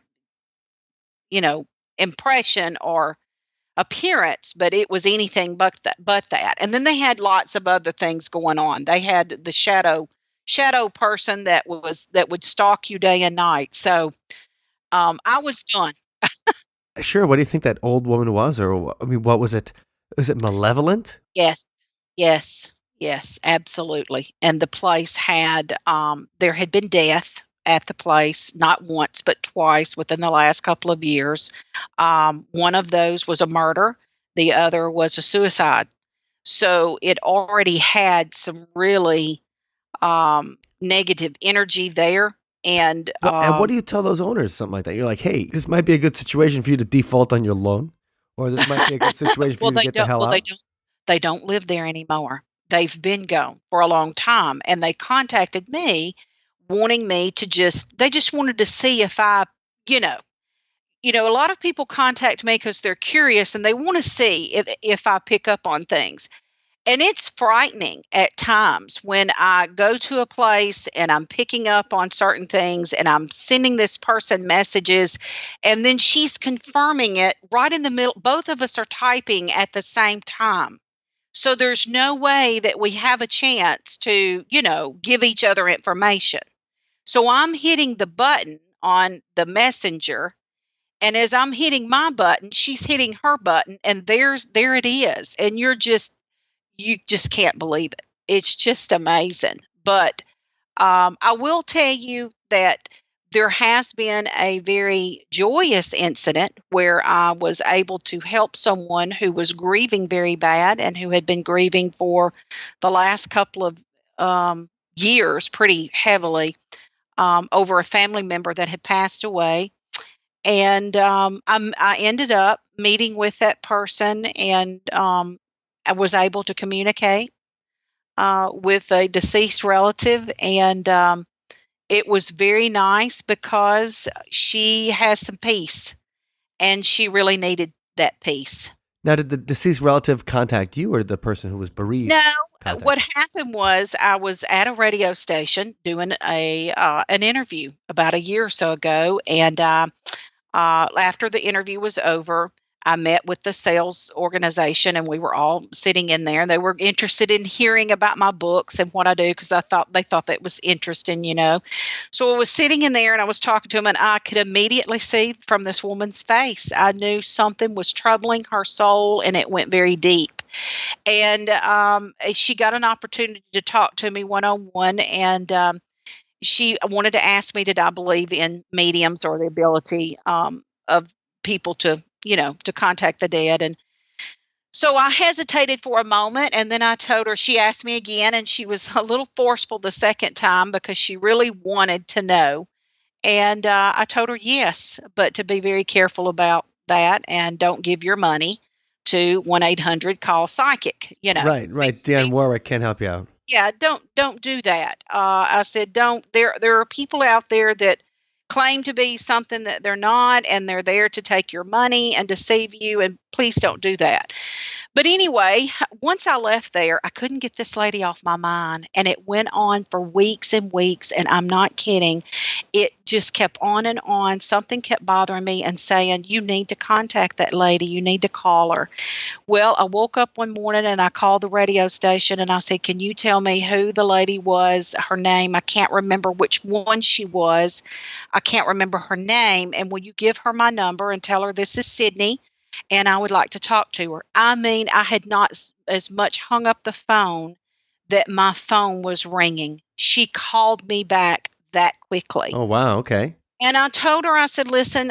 Speaker 4: you know, impression or appearance, but it was anything but that. And then they had lots of other things going on. They had the shadow person that would stalk you day and night. So I was done.
Speaker 2: sure. What do you think that old woman was? Or, I mean, what was it? Was it malevolent?
Speaker 4: Yes, yes, yes, absolutely. And the place had there had been death at the place, not once but twice within the last couple of years. One of those was a murder. The other was a suicide. So it already had some really negative energy there. And
Speaker 2: And what do you tell those owners? Something like that. You're like, hey, this might be a good situation for you to default on your loan, or this might be a good situation for
Speaker 4: well,
Speaker 2: you to get the hell out.
Speaker 4: they don't live there anymore. They've been gone for a long time, and they contacted me wanting me to they just wanted to see if I, you know, a lot of people contact me because they're curious and they want to see if I pick up on things. And it's frightening at times when I go to a place and I'm picking up on certain things and I'm sending this person messages and then she's confirming it right in the middle. Both of us are typing at the same time. So there's no way that we have a chance to, give each other information. So I'm hitting the button on the messenger, and as I'm hitting my button, she's hitting her button, and there it is. And you just can't believe it. It's just amazing. But I will tell you that there has been a very joyous incident where I was able to help someone who was grieving very bad and who had been grieving for the last couple of years pretty heavily over a family member that had passed away. And I ended up meeting with that person, and I was able to communicate with a deceased relative, and it was very nice because she has some peace, and she really needed that peace.
Speaker 2: Now, did the deceased relative contact you, or the person who was bereaved?
Speaker 4: No,
Speaker 2: Contact
Speaker 4: what
Speaker 2: you?
Speaker 4: happened was I was at a radio station doing an interview about a year or so ago, and after the interview was over, I met with the sales organization, and we were all sitting in there. And they were interested in hearing about my books and what I do because they thought that was interesting. So I was sitting in there and I was talking to them, and I could immediately see from this woman's face, I knew something was troubling her soul, and it went very deep. And she got an opportunity to talk to me one-on-one, and she wanted to ask me, did I believe in mediums or the ability of people to contact the dead? And so I hesitated for a moment, and then I told her. She asked me again, and she was a little forceful the second time because she really wanted to know. And I told her yes, but to be very careful about that, and don't give your money to 1-800-CALL-PSYCHIC.
Speaker 2: Right. Dan Warwick can help you out.
Speaker 4: Yeah, don't do that. I said, don't. There are people out there that claim to be something that they're not, and they're there to take your money and deceive you, and please don't do that. But anyway, once I left there, I couldn't get this lady off my mind, and it went on for weeks and weeks, and I'm not kidding. It just kept on and on. Something kept bothering me and saying, you need to contact that lady. You need to call her. Well, I woke up one morning and I called the radio station and I said, can you tell me who the lady was, her name? I can't remember which one she was. I can't remember her name. And will you give her my number and tell her this is Sydney and I would like to talk to her? I mean, I had not as much hung up the phone that my phone was ringing. She called me back that quickly.
Speaker 2: Oh, wow. Okay.
Speaker 4: And I told her, I said, listen,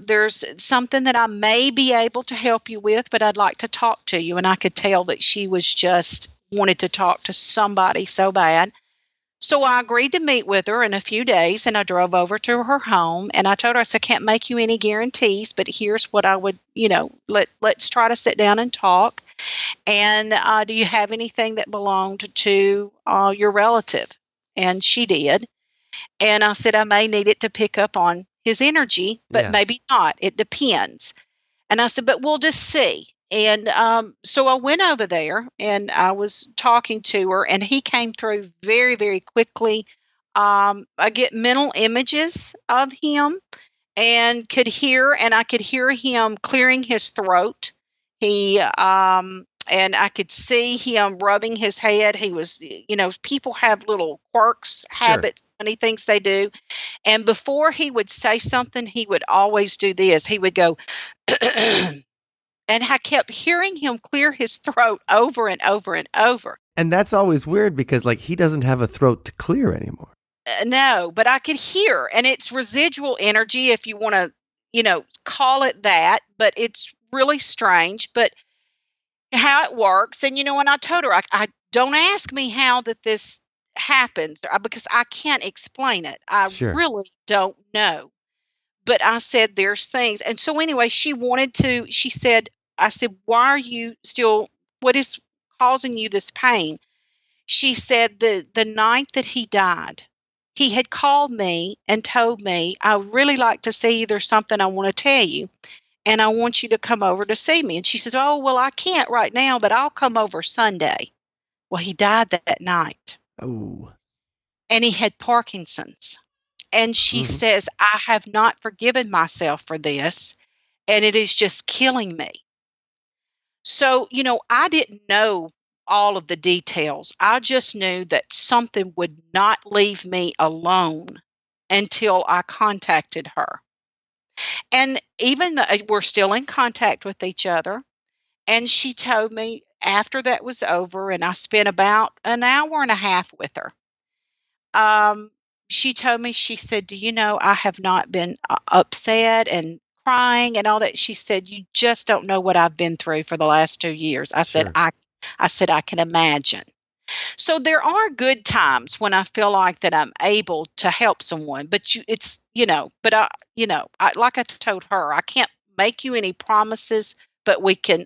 Speaker 4: there's something that I may be able to help you with, but I'd like to talk to you. And I could tell that she was just wanted to talk to somebody so bad. So I agreed to meet with her in a few days, and I drove over to her home, and I told her, I said, I can't make you any guarantees, but here's what I would, let's try to sit down and talk. And do you have anything that belonged to your relative? And she did. And I said, I may need it to pick up on his energy, but maybe not. It depends. And I said, but we'll just see. And so I went over there and I was talking to her, and he came through very, very quickly. I get mental images of him and I could hear him clearing his throat. And I could see him rubbing his head. He was, people have little quirks, habits, funny things they do. And before he would say something, he would always do this. He would go, and I kept hearing him clear his throat over and over and over.
Speaker 2: And that's always weird because, like, he doesn't have a throat to clear anymore.
Speaker 4: No, but I could hear, and it's residual energy, if you want to, call it that. But it's really strange. But how it works, and and I told her, I don't ask me how that this happens because I can't explain it. I really don't know. But I said there's things, and so anyway, she said, I said, why are you still? What is causing you this pain? She said the night that he died, he had called me and told me, I really like to see you. There's something I want to tell you. And I want you to come over to see me. And she says, oh, well, I can't right now, but I'll come over Sunday. Well, he died that night.
Speaker 2: Oh.
Speaker 4: And he had Parkinson's. And she says, I have not forgiven myself for this. And it is just killing me. So, I didn't know all of the details. I just knew that something would not leave me alone until I contacted her. And even though we're still in contact with each other, and she told me after that was over, and I spent about an hour and a half with her. She told me, she said, do you know, I have not been upset and crying and all that. She said, you just don't know what I've been through for the last 2 years. I said, I said, I can imagine. So there are good times when I feel like that I'm able to help someone, but like I told her, I can't make you any promises, but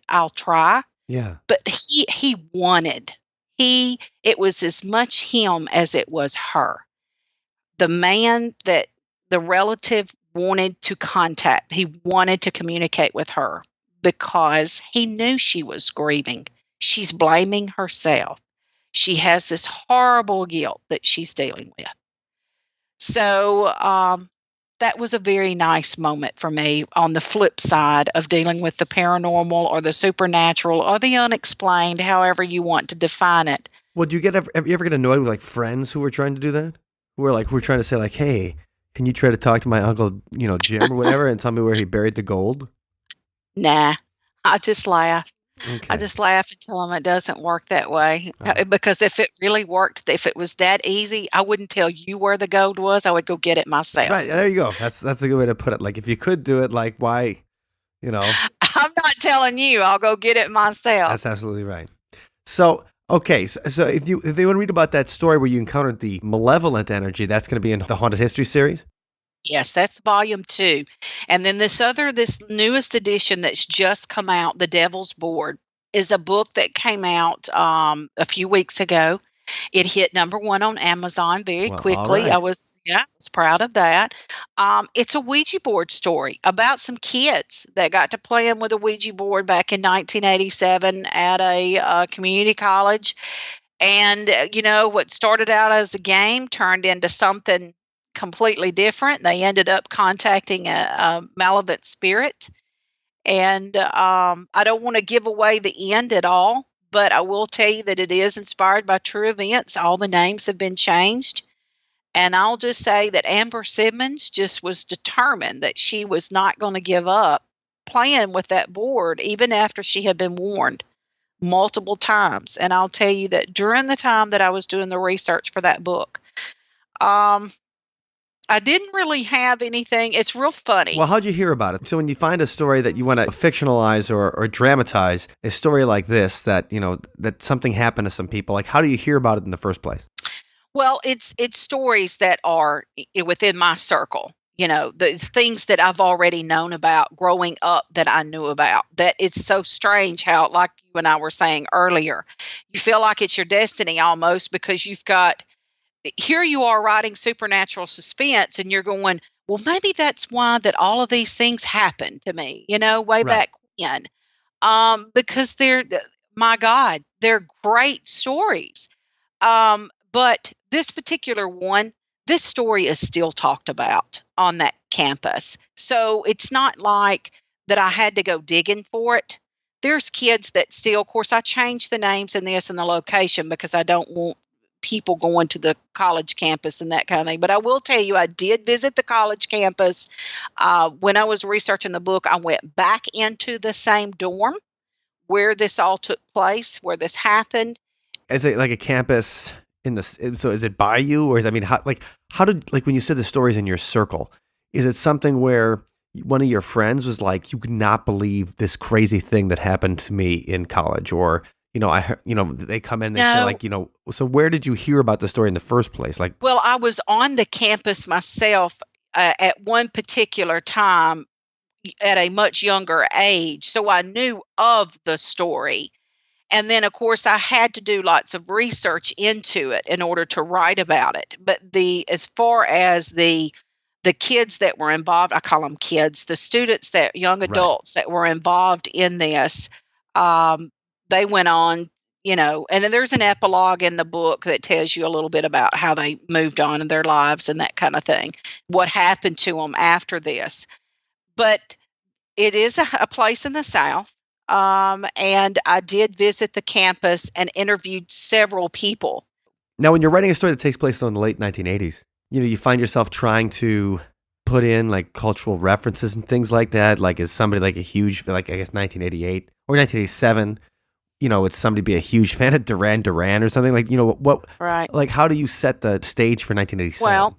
Speaker 4: I'll try.
Speaker 2: Yeah.
Speaker 4: But he wanted, it was as much him as it was her. The man that the relative wanted to contact, he wanted to communicate with her because he knew she was grieving. She's blaming herself. She has this horrible guilt that she's dealing with. So that was a very nice moment for me on the flip side of dealing with the paranormal or the supernatural or the unexplained, however you want to define it.
Speaker 2: Well, have you ever get annoyed with like friends who were trying to do that? Who were trying to say like, hey, can you try to talk to my uncle, Jim or whatever, and tell me where he buried the gold?
Speaker 4: Nah, I just laugh.
Speaker 2: Okay.
Speaker 4: I just laugh and tell them it doesn't work that way. Because if it really worked, if it was that easy, I wouldn't tell you where the gold was. I would go get it myself.
Speaker 2: Right. There you go. That's a good way to put it. Like if you could do it, like why,
Speaker 4: I'm not telling you. I'll go get it myself.
Speaker 2: That's absolutely right. So, okay. So if they want to read about that story where you encountered the malevolent energy, that's going to be in the Haunted History series?
Speaker 4: Yes, that's volume 2. And then this newest edition that's just come out, The Devil's Board, is a book that came out a few weeks ago. It hit number 1 on Amazon very quickly. Right. I was proud of that. It's a Ouija board story about some kids that got to playing with a Ouija board back in 1987 at a community college. And, what started out as a game turned into something completely different. They ended up contacting a malevolent spirit. And I don't want to give away the end at all, but I will tell you that it is inspired by true events. All the names have been changed. And I'll just say that Amber Simmons just was determined that she was not going to give up playing with that board, even after she had been warned multiple times. And I'll tell you that during the time that I was doing the research for that book, I didn't really have anything. It's real funny.
Speaker 2: Well, how'd you hear about it? So when you find a story that you want to fictionalize or dramatize, a story like this, that, that something happened to some people, like how do you hear about it in the first place?
Speaker 4: Well, it's stories that are within my circle. There's things that I've already known about growing up that I knew about. That it's so strange how, like you and I were saying earlier, you feel like it's your destiny almost because you've got here you are writing supernatural suspense and you're going, well, maybe that's why that all of these things happened to me, way
Speaker 2: Right.
Speaker 4: back when. Because my God, they're great stories. But this particular one, this story is still talked about on that campus. So it's not like that I had to go digging for it. There's kids that still, of course, I changed the names and this and the location because I don't want people going to the college campus and that kind of thing. But I will tell you, I did visit the college campus. When I was researching the book, I went back into the same dorm where this all took place, where this happened.
Speaker 2: Is it like a campus so is it by you, or how did, like, when you said the stories in your circle, is it something where one of your friends was like, you could not believe this crazy thing that happened to me in college, or, I heard, they come in, they say,
Speaker 4: No.
Speaker 2: like, so where did you hear about the story in the first place? Like,
Speaker 4: Well, I was on the campus myself at one particular time at a much younger age, so I knew of the story. And then, of course, I had to do lots of research into it in order to write about it. But as far as the kids that were involved, I call them kids, the students young
Speaker 2: right.
Speaker 4: adults that were involved in this, they went on, and then there's an epilogue in the book that tells you a little bit about how they moved on in their lives and that kind of thing, what happened to them after this. But it is a place in the South. And I did visit the campus and interviewed several people.
Speaker 2: Now, when you're writing a story that takes place in the late 1980s, you find yourself trying to put in like cultural references and things like that. Like, is somebody like a huge, like, I guess 1988 or 1987, would somebody be a huge fan of Duran Duran or something? Like, what,
Speaker 4: Right.
Speaker 2: like, how do you set the stage for 1987?
Speaker 4: Well,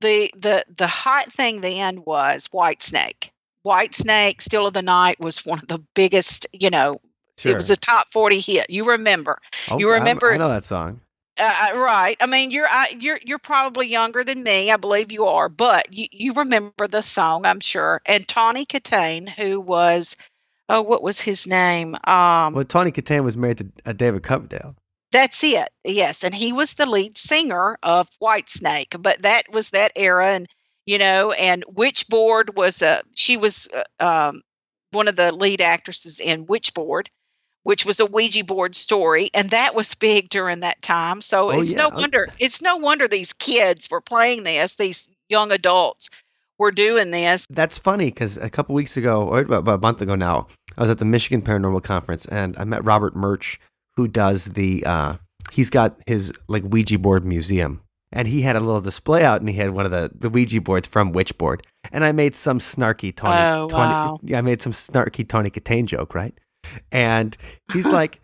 Speaker 4: the hot thing then was Whitesnake. Whitesnake, Still of the Night was one of the biggest,
Speaker 2: Sure.
Speaker 4: It was a top 40 hit. You remember.
Speaker 2: Oh,
Speaker 4: You remember.
Speaker 2: I know that song.
Speaker 4: Right. I mean, you're probably younger than me. I believe you are, but you remember the song, I'm sure. And Tawny Kitaen, who was, what was his name?
Speaker 2: Well, Tawny Kitaen was married to David Coverdale.
Speaker 4: That's it. Yes, and he was the lead singer of Whitesnake, but that was that era, and and Witchboard was she was one of the lead actresses in Witchboard, which was a Ouija board story, and that was big during that time. So it's no wonder these kids were playing this. These young adults were doing this.
Speaker 2: That's funny because a couple weeks ago, or about a month ago now, I was at the Michigan Paranormal Conference, and I met Robert Murch, who does he's got his like Ouija board museum, and he had a little display out, and he had one of the Ouija boards from Witchboard, and I made some snarky
Speaker 4: Wow.
Speaker 2: I made some snarky Tawny Kitaen joke, right? And he's like,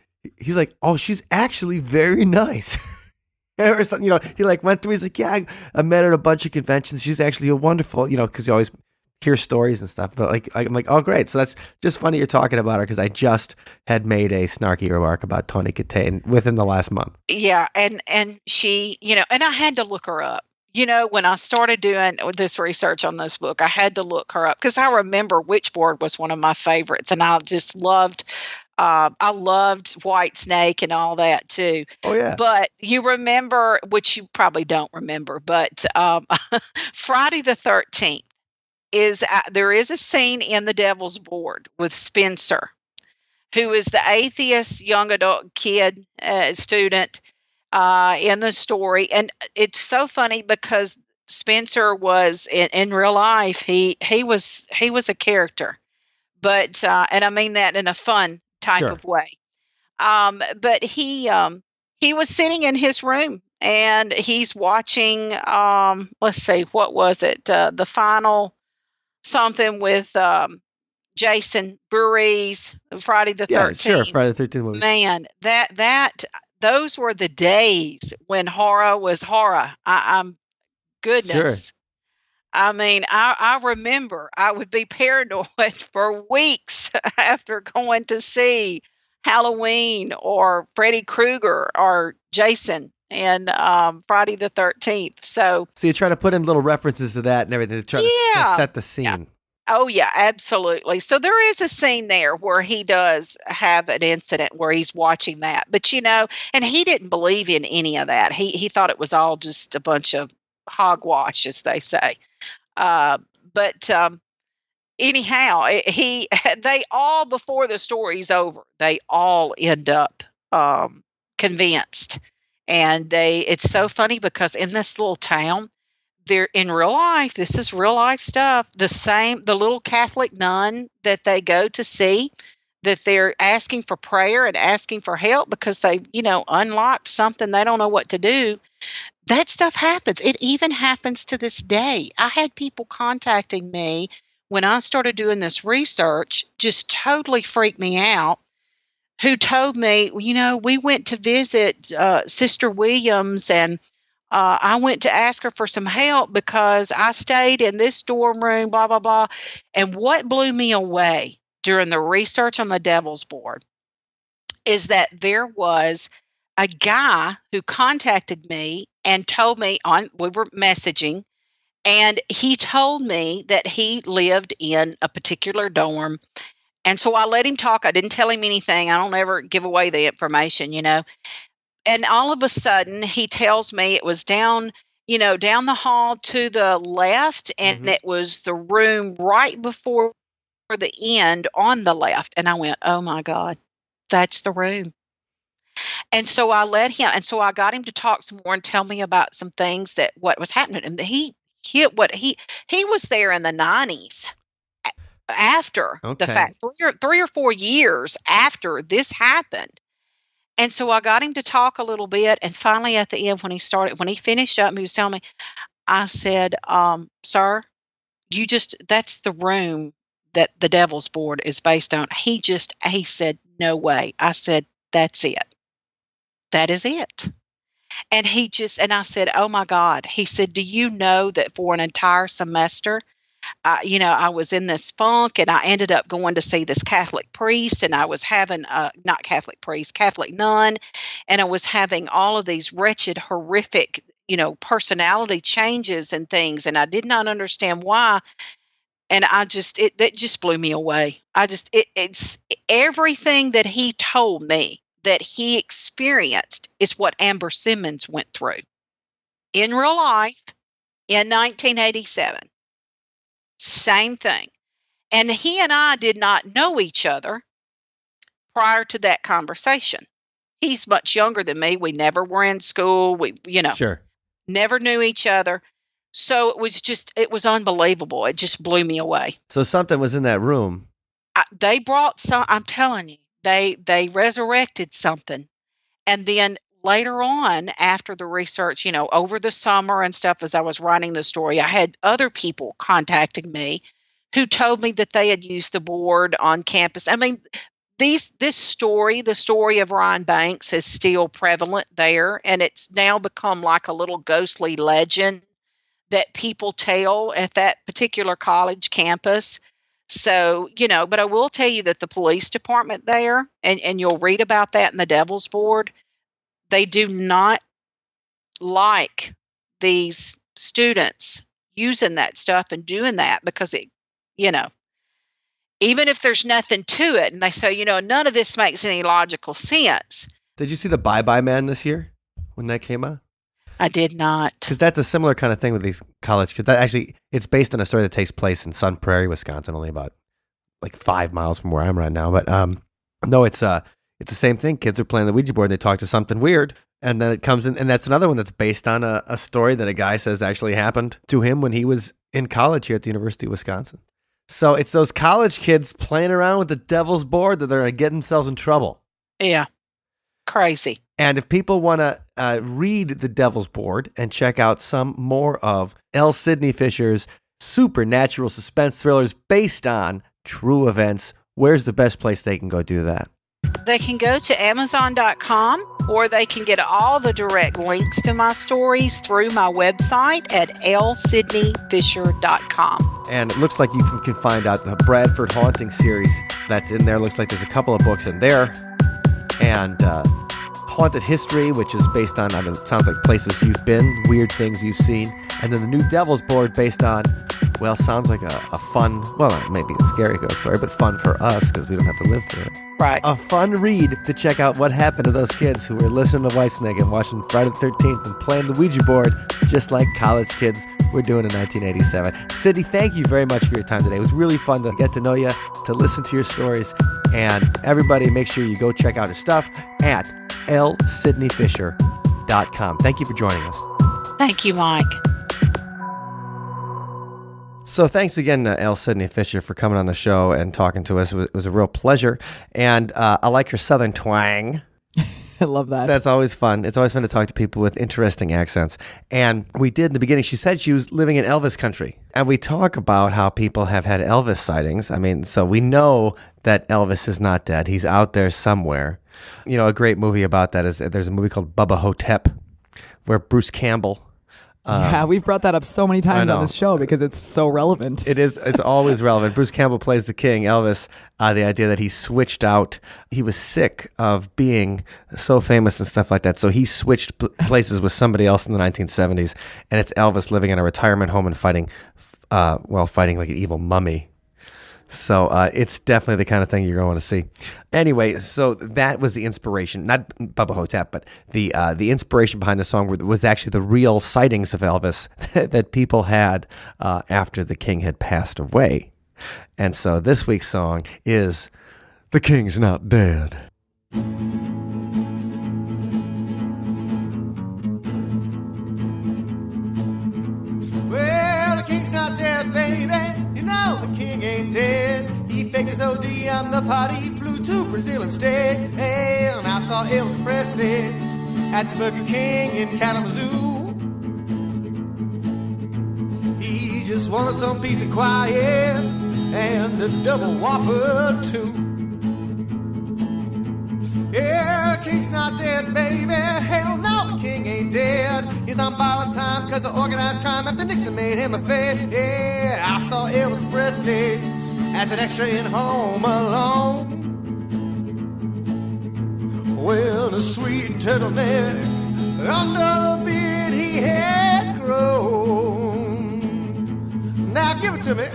Speaker 2: oh, she's actually very nice. Or something, he like went through, he's like, yeah, I met her at a bunch of conventions. She's actually a wonderful, because you always hear stories and stuff. But like, I'm like, oh, great. So that's just funny you're talking about her, because I just had made a snarky remark about Tawny Kitaen within the last month.
Speaker 4: Yeah. And she, and I had to look her up. When I started doing this research on this book, I had to look her up because I remember Witchboard was one of my favorites, and I just loved Whitesnake and all that too.
Speaker 2: Oh yeah.
Speaker 4: But you remember, which you probably don't remember, but Friday the 13th there is a scene in The Devil's Board with Spencer, who is the atheist young adult kid student in the story. And it's so funny because Spencer was in real life, he was a character, but and I mean that in a fun type
Speaker 2: Sure.
Speaker 4: of way. But he was sitting in his room and he's watching let's see, what was it, the final something with Jason Voorhees, Friday the 13th.
Speaker 2: Yeah, sure, Friday the 13th movie.
Speaker 4: Man, those were the days when horror was horror. I'm goodness.
Speaker 2: Sure.
Speaker 4: I mean, I remember I would be paranoid for weeks after going to see Halloween or Freddy Krueger or Jason and Friday the 13th. So
Speaker 2: you try to put in little references to that and everything to try to set the scene.
Speaker 4: Yeah. Oh, yeah, absolutely. So there is a scene there where he does have an incident where he's watching that. But, and he didn't believe in any of that. He thought it was all just a bunch of hogwash, as they say. But anyhow, they all, before the story's over, they all end up convinced. And it's so funny because in this little town, they're in real life. This is real life stuff. The little Catholic nun that they go to see, that they're asking for prayer and asking for help because they, unlocked something. They don't know what to do. That stuff happens. It even happens to this day. I had people contacting me when I started doing this research, just totally freaked me out, who told me, we went to visit Sister Williams, and I went to ask her for some help because I stayed in this dorm room, blah, blah, blah. And what blew me away during the research on the Devil's Board is that there was a guy who contacted me and told me we were messaging, and he told me that he lived in a particular dorm. And so I let him talk. I didn't tell him anything. I don't ever give away the information, And all of a sudden, he tells me it was down the hall to the left, and it was the room right before the end on the left. And I went, oh, my God, that's the room. And so I got him to talk some more and tell me about some things what was happening. And he was there in the 90s after the fact, 3 or 4 years after this happened. And so I got him to talk a little bit, and finally at the end, when he finished up, he was telling me, I said, sir, that's the room that the Devil's Board is based on. He said, no way. I said, that's it. That is it. And I said, oh my God. He said, do you know that for an entire semester, I was in this funk, and I ended up going to see this Catholic priest, and I was having not Catholic priest, Catholic nun, and I was having all of these wretched, horrific, personality changes and things, and I did not understand why. And that just blew me away. It's everything that he told me that he experienced is what Amber Simmons went through in real life in 1987. Same thing. And he and I did not know each other prior to that conversation. He's much younger than me. We never were in school. We,
Speaker 2: Sure.
Speaker 4: Never knew each other. So it was unbelievable. It just blew me away.
Speaker 2: So something was in that room.
Speaker 4: They brought I'm telling you, they resurrected something. And then later on, after the research, over the summer and stuff, as I was writing the story, I had other people contacting me who told me that they had used the board on campus. I mean, this story, the story of Ryan Banks, is still prevalent there, and it's now become like a little ghostly legend that people tell at that particular college campus. So, but I will tell you that the police department there, and you'll read about that in the Devil's Board, they do not like these students using that stuff and doing that because it, even if there's nothing to it, and they say, none of this makes any logical sense.
Speaker 2: Did you see the Bye Bye Man this year when that came out?
Speaker 4: I did not.
Speaker 2: Because that's a similar kind of thing with these college kids. That actually, it's based on a story that takes place in Sun Prairie, Wisconsin, only about 5 miles from where I'm right now. But no, it's the same thing. Kids are playing the Ouija board and they talk to something weird. And then it comes in, and that's another one that's based on a story that a guy says actually happened to him when he was in college here at the University of Wisconsin. So it's those college kids playing around with the Devil's Board that they're going to get themselves in trouble.
Speaker 4: Yeah. Crazy.
Speaker 2: And if people want to read the Devil's Board and check out some more of L. Sidney Fisher's supernatural suspense thrillers based on true events, where's the best place they can go do that?
Speaker 4: They can go to Amazon.com, or they can get all the direct links to my stories through my website at lsydneyfisher.com.
Speaker 2: And it looks like you can find out the Bradford Haunting series that's in there. Looks like there's a couple of books in there. And Haunted History, which is based on, it sounds like places you've been, weird things you've seen. And then the new Devil's Board based on, well, sounds like a fun, well, maybe a scary ghost story, but fun for us because we don't have to live through it.
Speaker 4: Right.
Speaker 2: A fun read to check out what happened to those kids who were listening to Whitesnake and watching Friday the 13th and playing the Ouija board just like college kids were doing in 1987. Sydney, thank you very much for your time today. It was really fun to get to know you, to listen to your stories. And everybody, make sure you go check out his stuff at lsydneyfisher.com. Thank you for joining us.
Speaker 4: Thank you, Mike.
Speaker 2: So thanks again to L. Sydney Fisher for coming on the show and talking to us. It was a real pleasure. And I like her southern twang.
Speaker 3: I love that.
Speaker 2: That's always fun. It's always fun to talk to people with interesting accents. And we did in the beginning, she said she was living in Elvis country. And we talk about how people have had Elvis sightings. I mean, so we know that Elvis is not dead. He's out there somewhere. You know, a great movie about that is there's a movie called Bubba Hotep where Bruce Campbell.
Speaker 3: Yeah, we've brought that up so many times on this show because it's so relevant.
Speaker 2: It is. It's always relevant. Bruce Campbell plays the king, Elvis. The idea that he switched out. He was sick of being so famous and stuff like that. So he switched places with somebody else in the 1970s. And it's Elvis living in a retirement home and fighting like an evil mummy. So it's definitely the kind of thing you're going to want to see. Anyway, so that was the inspiration, not Bubba Hotep, but the inspiration behind the song was actually the real sightings of Elvis that people had after the king had passed away. And so this week's song is "The King's Not Dead."
Speaker 5: Well, the king's not dead, baby. You know the king ain't dead. He faked his OD on the party, flew to Brazil instead. Hey, and I saw Elvis Presley at the Burger King in Kalamazoo. He just wanted some peace and quiet and a double whopper too. Yeah, the king's not dead, baby. Hell no, the king ain't dead. He's on borrowed time because of organized crime after Nixon made him a fed. Yeah, I saw Elvis Presley as an extra in Home Alone. Well, a sweet turtleneck under the beard he had grown. Now give it to me.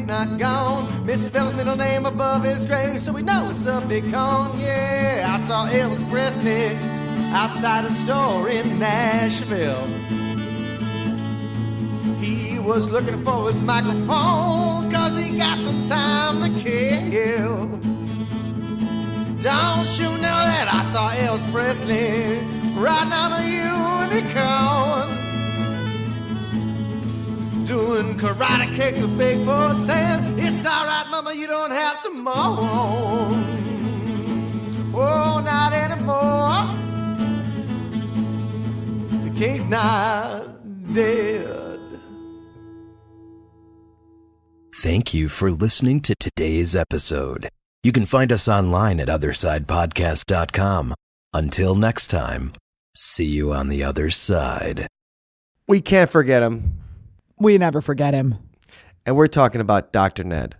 Speaker 5: Not gone. Misspells middle name above his grave, so we know it's a big con. Yeah, I saw Elvis Presley outside a store in Nashville. He was looking for his microphone, cause he got some time to kill. Don't you know that I saw Elvis Presley riding on a unicorn? Doing karate kicks with Bigfoot, saying, it's alright, mama, you don't have to moan. Oh, not anymore. The king's not dead.
Speaker 1: Thank you for listening to today's episode. You can find us online at OthersidePodcast.com. Until next time, see you on the other side.
Speaker 2: We can't forget him.
Speaker 3: We never forget him.
Speaker 2: And we're talking about Dr. Ned.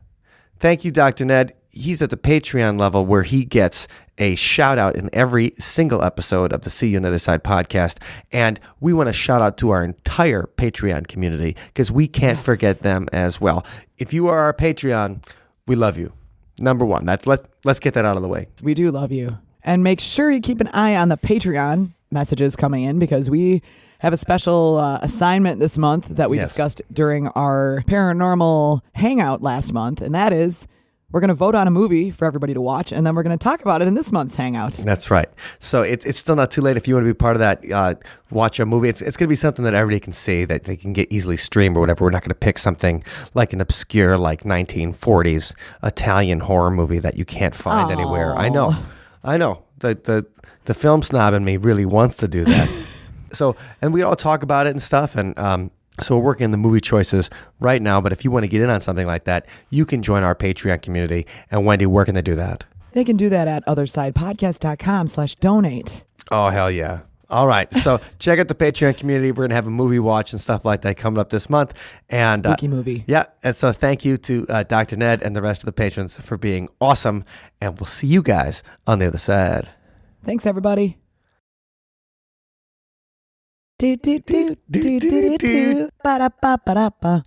Speaker 2: Thank you, Dr. Ned. He's at the Patreon level where he gets a shout out in every single episode of the See You on the Other Side podcast. And we want to shout out to our entire Patreon community because we can't forget them as well. If you are our Patreon, we love you. Number one. Let's get that out of the way.
Speaker 3: We do love you. And make sure you keep an eye on the Patreon messages coming in because we have a special assignment this month that we discussed during our paranormal hangout last month, and that is we're going to vote on a movie for everybody to watch, and then we're going to talk about it in this month's hangout.
Speaker 2: That's right. So it's still not too late if you want to be part of that. Watch a movie. It's going to be something that everybody can see, that they can get easily streamed or whatever. We're not going to pick something like an obscure, like 1940s Italian horror movie that you can't find anywhere. I know. The film snob in me really wants to do that. So, and we all talk about it and stuff, and So we're working on the movie choices right now, but if you want to get in on something like that, you can join our Patreon community. And Wendy, where can they do that?
Speaker 3: They can do that at othersidepodcast.com/donate.
Speaker 2: Oh, hell yeah. All right. So check out the Patreon community. We're going to have a movie watch and stuff like that coming up this month. And
Speaker 3: Spooky movie.
Speaker 2: Yeah. And so thank you to Dr. Ned and the rest of the patrons for being awesome. And we'll see you guys on the other side.
Speaker 3: Thanks, everybody. Do do do do do do do ba da ba ba da ba.